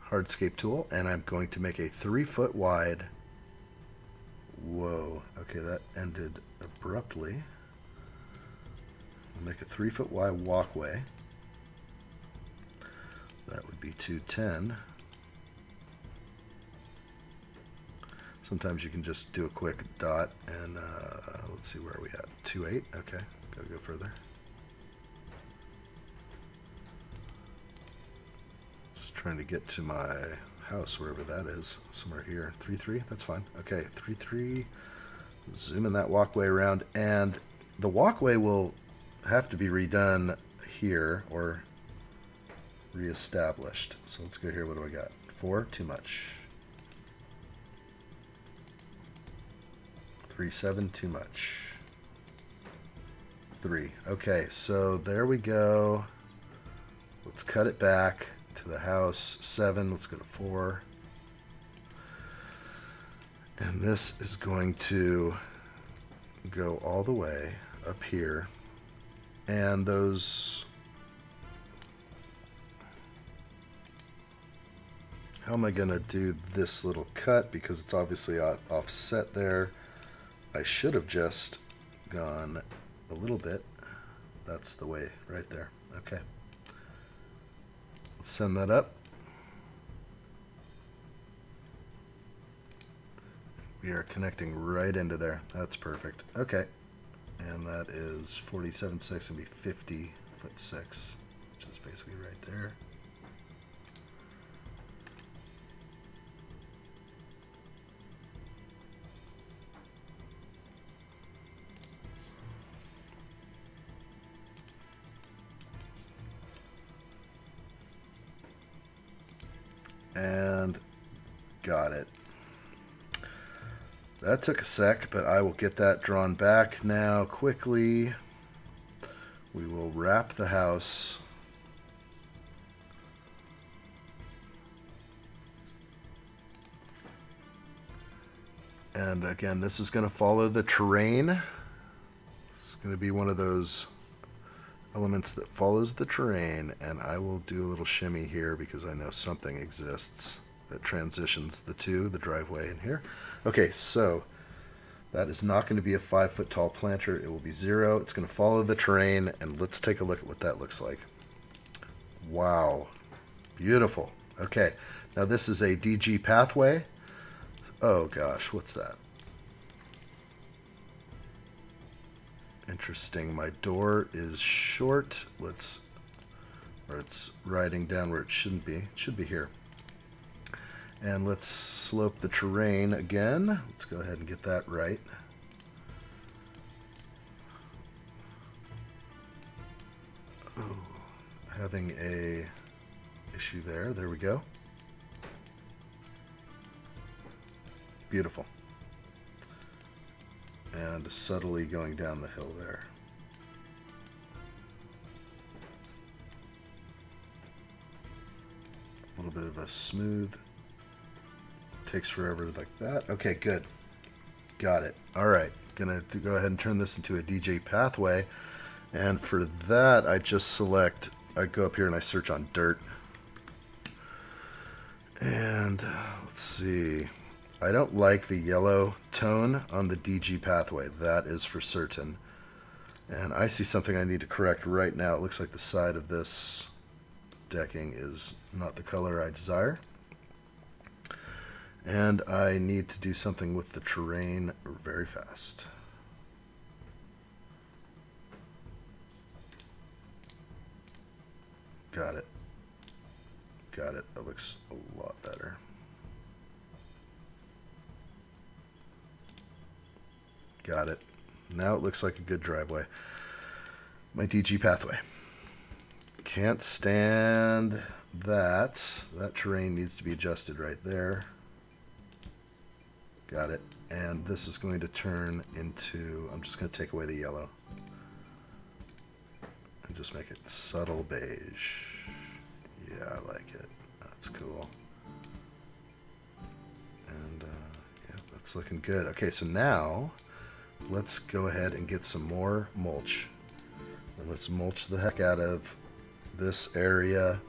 hardscape tool, and I'm going to make a 3-foot wide. Whoa. Okay, that ended abruptly. I'll make a 3-foot wide walkway. That would be 210. Sometimes you can just do a quick dot and let's see, where are we at? 2.8. Okay, gotta go further. Just trying to get to my house, wherever that is, somewhere here. 3.3. That's fine. Okay, 3.3. Zoom in that walkway around, and the walkway will have to be redone here or reestablished. So let's go here. What do I got? 4. Too much. 3.7. Too much. 3. Okay, so there we go. Let's cut it back to the house. 7. Let's go to 4. And this is going to go all the way up here. And those... How am I going to do this little cut? Because it's obviously offset there. I should have just gone a little bit. That's the way right there. Okay. Let's send that up. We are connecting right into there. That's perfect. Okay. And that is 47.6 and be 50.6, which is basically right there. And got it. That took a sec, but I will get that drawn back now quickly. We will wrap the house. And again, this is going to follow the terrain. It's going to be one of those elements that follows the terrain, and I will do a little shimmy here because I know something exists that transitions the two, the driveway in here. Okay, so that is not going to be a 5-foot tall planter. It will be 0. It's going to follow the terrain, and let's take a look at what that looks like. Wow, beautiful. Okay, now this is a DG pathway. Oh gosh, what's that? Interesting. My door is short. Or it's riding down where it shouldn't be. It should be here. And let's slope the terrain again. Let's go ahead and get that right. Oh, having a issue there. There we go. Beautiful. and subtly going down the hill there. A little bit of a smooth. Takes forever like that. Okay, good. Got it. All right. Gonna go ahead and turn this into a DJ pathway. And for that, I just select, I go up here and I search on dirt. And let's see. I don't like the yellow tone on the DG pathway. That is for certain. And I see something I need to correct right now. It looks like the side of this decking is not the color I desire. And I need to do something with the terrain very fast. Got it. Got it. That looks a lot better. Got it. Now it looks like a good driveway. My DG pathway. Can't stand that. That terrain needs to be adjusted right there. Got it. And this is going to turn into, I'm just going to take away the yellow. And just make it subtle beige. Yeah, I like it. That's cool. And yeah, that's looking good. Okay, so now let's go ahead and get some more mulch. And let's mulch the heck out of this area.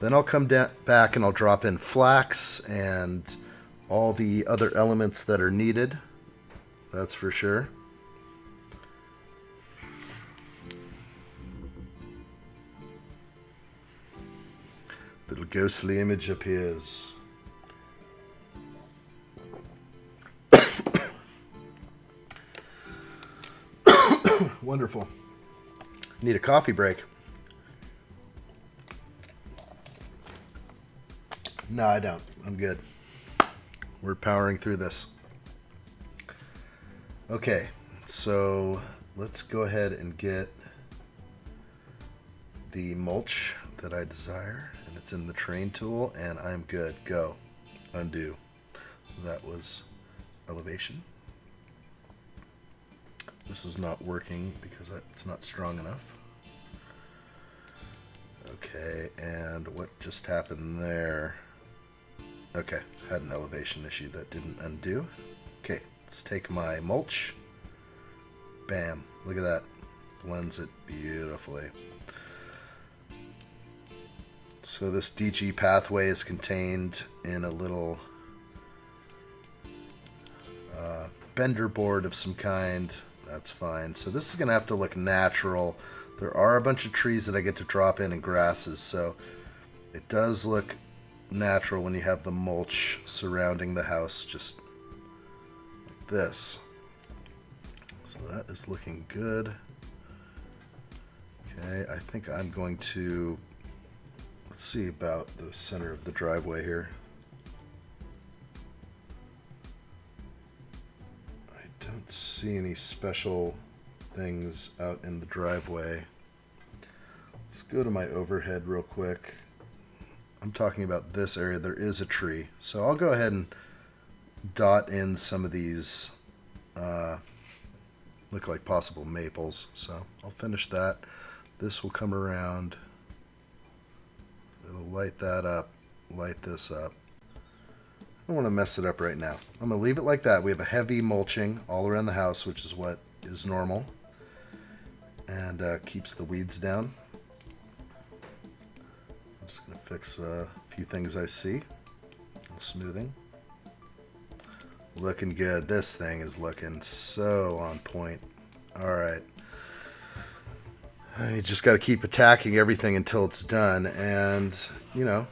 Then I'll come back and I'll drop in flax and all the other elements that are needed. That's for sure. Little ghostly image appears. Wonderful. Need a coffee break. No, I don't. I'm good. We're powering through this. Okay, so let's go ahead and get the mulch that I desire. And it's in the train tool, and I'm good. Go. Undo. That was elevation. This is not working because it's not strong enough. Okay, and what just happened there? Okay, had an elevation issue that didn't undo. Okay, let's take my mulch. Bam, look at that. Blends it beautifully. So this DG pathway is contained in a little bender board of some kind. That's fine. So this is going to have to look natural. There are a bunch of trees that I get to drop in and grasses, so it does look natural when you have the mulch surrounding the house just like this. So that is looking good. Okay, I think I'm going to, let's see about the center of the driveway here. I don't see any special things out in the driveway. Let's go to my overhead real quick. I'm talking about this area. There is a tree. So I'll go ahead and dot in some of these look like possible maples. So I'll finish that. This will come around. It'll light that up, light this up. I don't want to mess it up right now. I'm going to leave it like that. We have a heavy mulching all around the house, which is what is normal. And keeps the weeds down. I'm just going to fix a few things I see. Smoothing. Looking good. This thing is looking so on point. Alright. You just got to keep attacking everything until it's done. And, you know,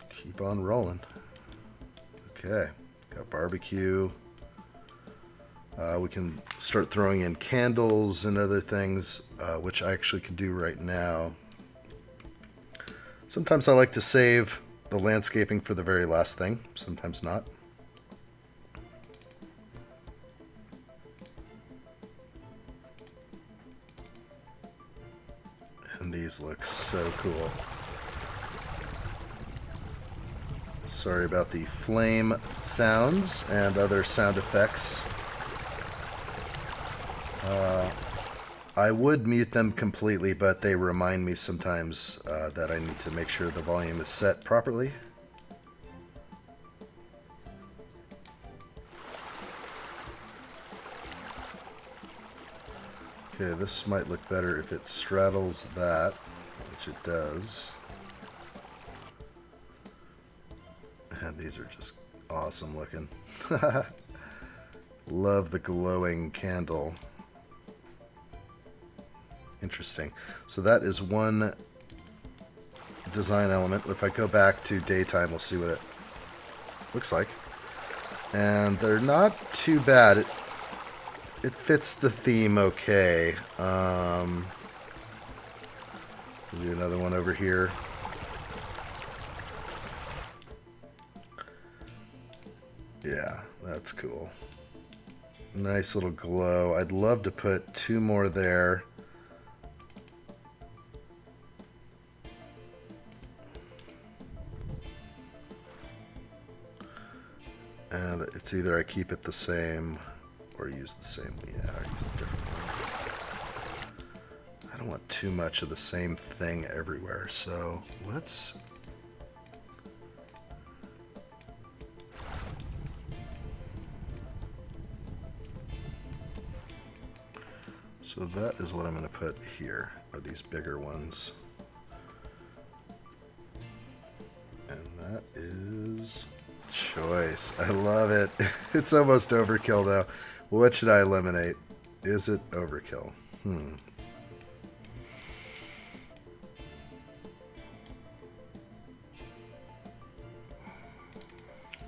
keep on rolling. Okay. Got barbecue. We can start throwing in candles and other things, which I actually can do right now. Sometimes I like to save the landscaping for the very last thing. Sometimes not. And these look so cool. Sorry about the flame sounds and other sound effects. I would mute them completely, but they remind me sometimes that I need to make sure the volume is set properly. Okay, this might look better if it straddles that, which it does. And these are just awesome looking. Love the glowing candle. Interesting. So that is one design element. If I go back to daytime, we'll see what it looks like. And they're not too bad. It fits the theme okay. Do another one over here. Yeah, that's cool. Nice little glow. I'd love to put 2 more there. And it's either I keep it the same or use the same. Yeah, I use a different one. I don't want too much of the same thing everywhere, so let's... So that is what I'm going to put here, are these bigger ones. And that is choice. I love it. It's almost overkill though. What should I eliminate? Is it overkill?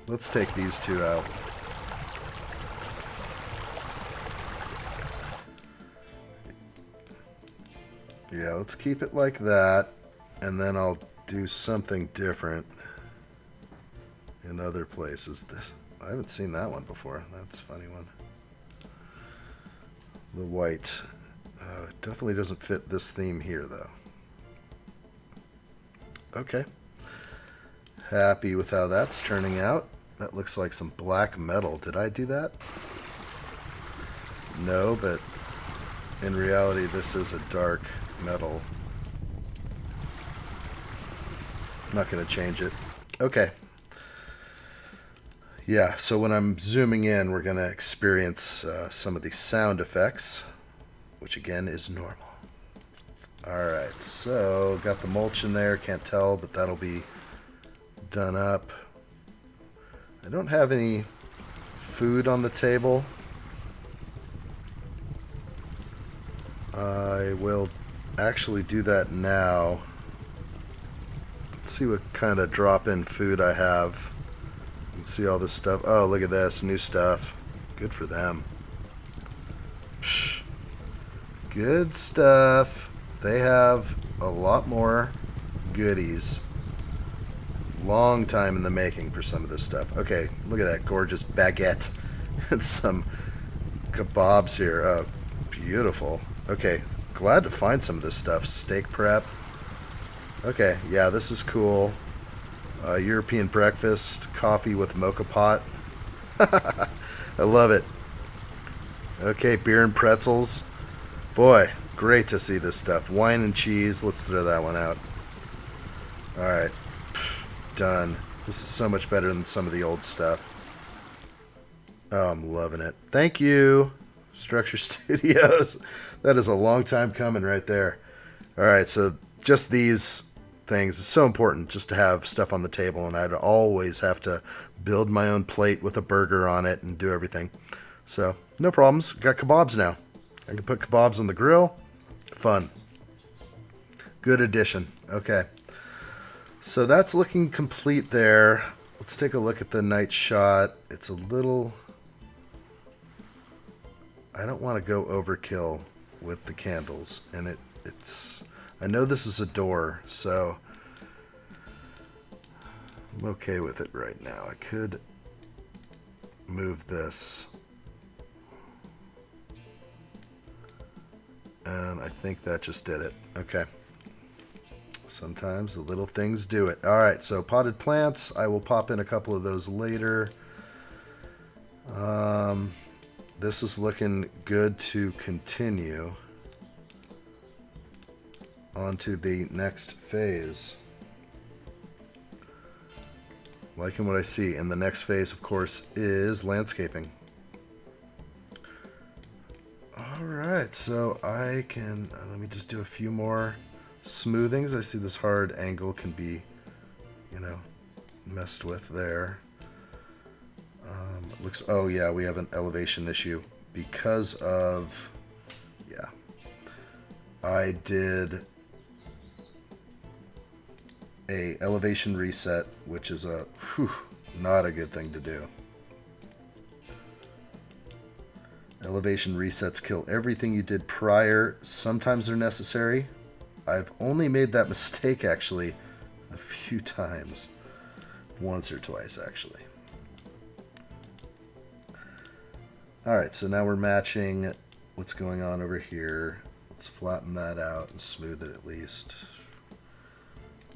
Let's take these 2 out. Yeah, let's keep it like that, and then I'll do something different in other places. I haven't seen that one before. That's a funny one. The white. It definitely doesn't fit this theme here, though. Okay. Happy with how that's turning out. That looks like some black metal. Did I do that? No, but in reality, this is a dark metal. I'm not going to change it. Okay. Yeah, so when I'm zooming in, we're going to experience some of these sound effects, which again is normal. Alright, so got the mulch in there. Can't tell, but that'll be done up. I don't have any food on the table. I will actually do that now. Let's see what kind of drop-in food I have. Let's see all this stuff. Oh, look at this. New stuff. Good for them. Psh. Good stuff. They have a lot more goodies. Long time in the making for some of this stuff. Okay, look at that gorgeous baguette. And some kebabs here. Oh, beautiful. Okay, glad to find some of this stuff. Steak prep. Okay, yeah, this is cool. European breakfast, coffee with mocha pot. I love it. Okay, beer and pretzels. Boy, great to see this stuff. Wine and cheese. Let's throw that one out. Alright. Done. This is so much better than some of the old stuff. Oh, I'm loving it. Thank you, Structure Studios. That is a long time coming right there. Alright, so just these things. It's so important just to have stuff on the table, and I'd always have to build my own plate with a burger on it and do everything. So, no problems. Got kebabs now. I can put kebabs on the grill. Fun. Good addition. Okay. So that's looking complete there. Let's take a look at the night shot. It's a little... I don't want to go overkill with the candles, and it's... I know this is a door, so I'm okay with it right now. I could move this. And I think that just did it. Okay. Sometimes the little things do it. All right, so potted plants. I will pop in a couple of those later. this is looking good to continue onto the next phase. Liking what I see. And the next phase, of course, is landscaping. Alright, so I can, let me just do a few more smoothings. I see this hard angle can be, you know, messed with there. Looks, oh yeah, we have an elevation issue because of, yeah, I did a elevation reset, which is a, not a good thing to do. Elevation resets kill everything you did prior. Sometimes they're necessary. I've only made that mistake actually a few times. Once or twice actually. Alright, so now we're matching what's going on over here. Let's flatten that out and smooth it at least.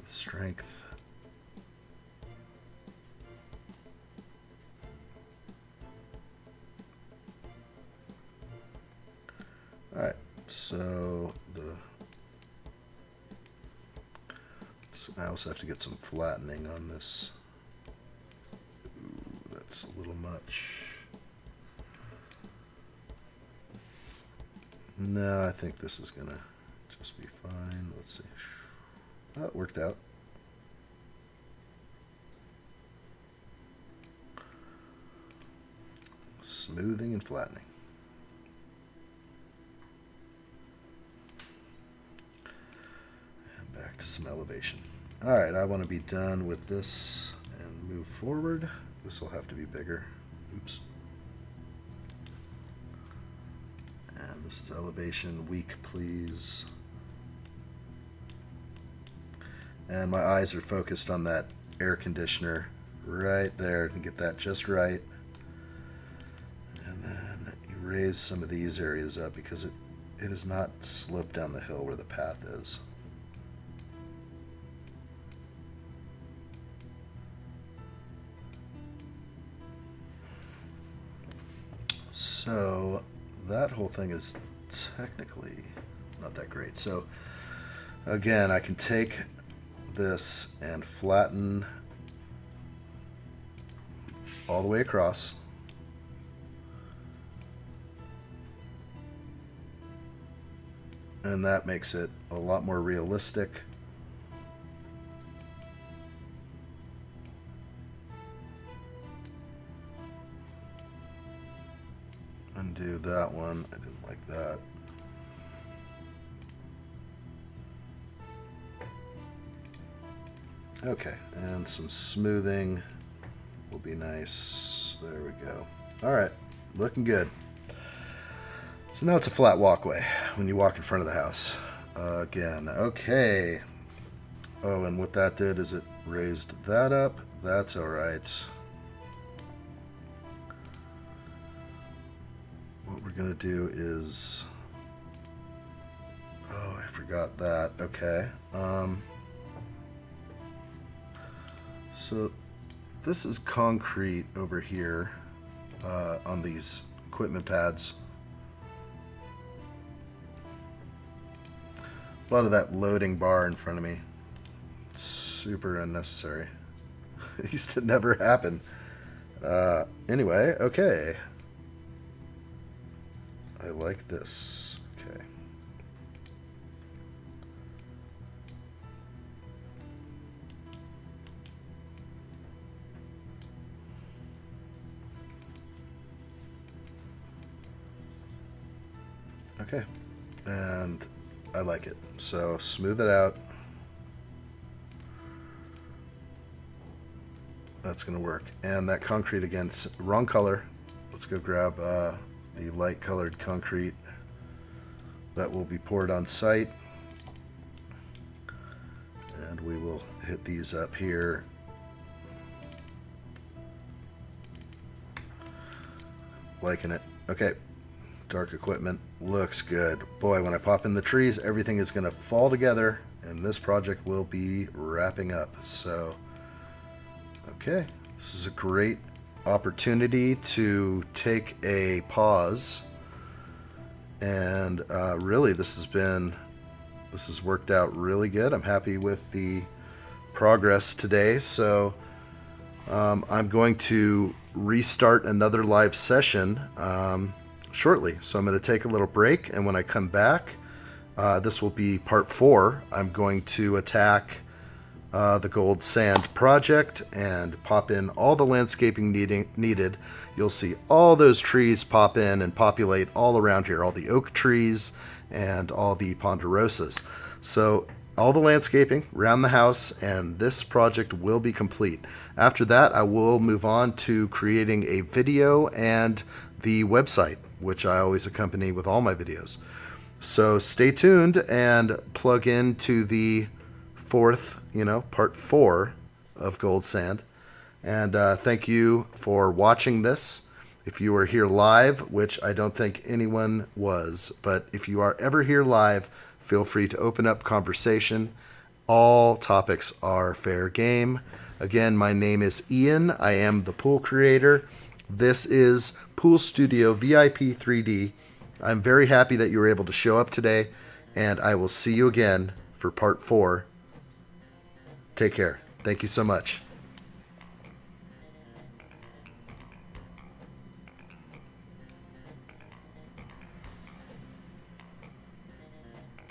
Strength. Alright, so I also have to get some flattening on this. Ooh, that's a little much. No, I think this is gonna just be fine. Let's see. Oh, it worked out. Smoothing and flattening. And back to some elevation. Alright, I want to be done with this and move forward. This will have to be bigger. Oops. And this is elevation weak, please. And my eyes are focused on that air conditioner right there to get that just right. And then you raise some of these areas up because it is not sloped down the hill where the path is. So that whole thing is technically not that great. So again, I can take this and flatten all the way across. And that makes it a lot more realistic. Undo that one. I didn't like that. Okay, and some smoothing will be nice. There we go. Alright, looking good. So now it's a flat walkway when you walk in front of the house. Again, okay. Oh, and what that did is it raised that up. That's alright. What we're going to do is... Oh, I forgot that. Okay. So this is concrete over here on these equipment pads. A lot of that loading bar in front of me. Super unnecessary. It used to never happen. Anyway, okay. I like this. Okay. Okay. And I like it. So smooth it out. That's going to work. And that concrete again, wrong color. Let's go grab the light colored concrete that will be poured on site. And we will hit these up here. Liking it. Okay. Dark equipment looks good. Boy, when I pop in the trees, everything is going to fall together and this project will be wrapping up. So, okay, this is a great opportunity to take a pause, and really this has worked out really good. I'm happy with the progress today, so I'm going to restart another live session shortly. So I'm going to take a little break, and when I come back, this will be part 4. I'm going to attack the Goldsand project and pop in all the landscaping needed. You'll see all those trees pop in and populate all around here, all the oak trees and all the ponderosas. So all the landscaping around the house, and this project will be complete. After that, I will move on to creating a video and the website, which I always accompany with all my videos. So stay tuned and plug into the part 4 of Goldsand. And thank you for watching this. If you are here live, which I don't think anyone was, but if you are ever here live, feel free to open up conversation. All topics are fair game. Again, my name is Ian. I am the pool creator. This is Pool Studio VIP 3D. I'm very happy that you were able to show up today, and I will see you again for part 4. Take care. Thank you so much.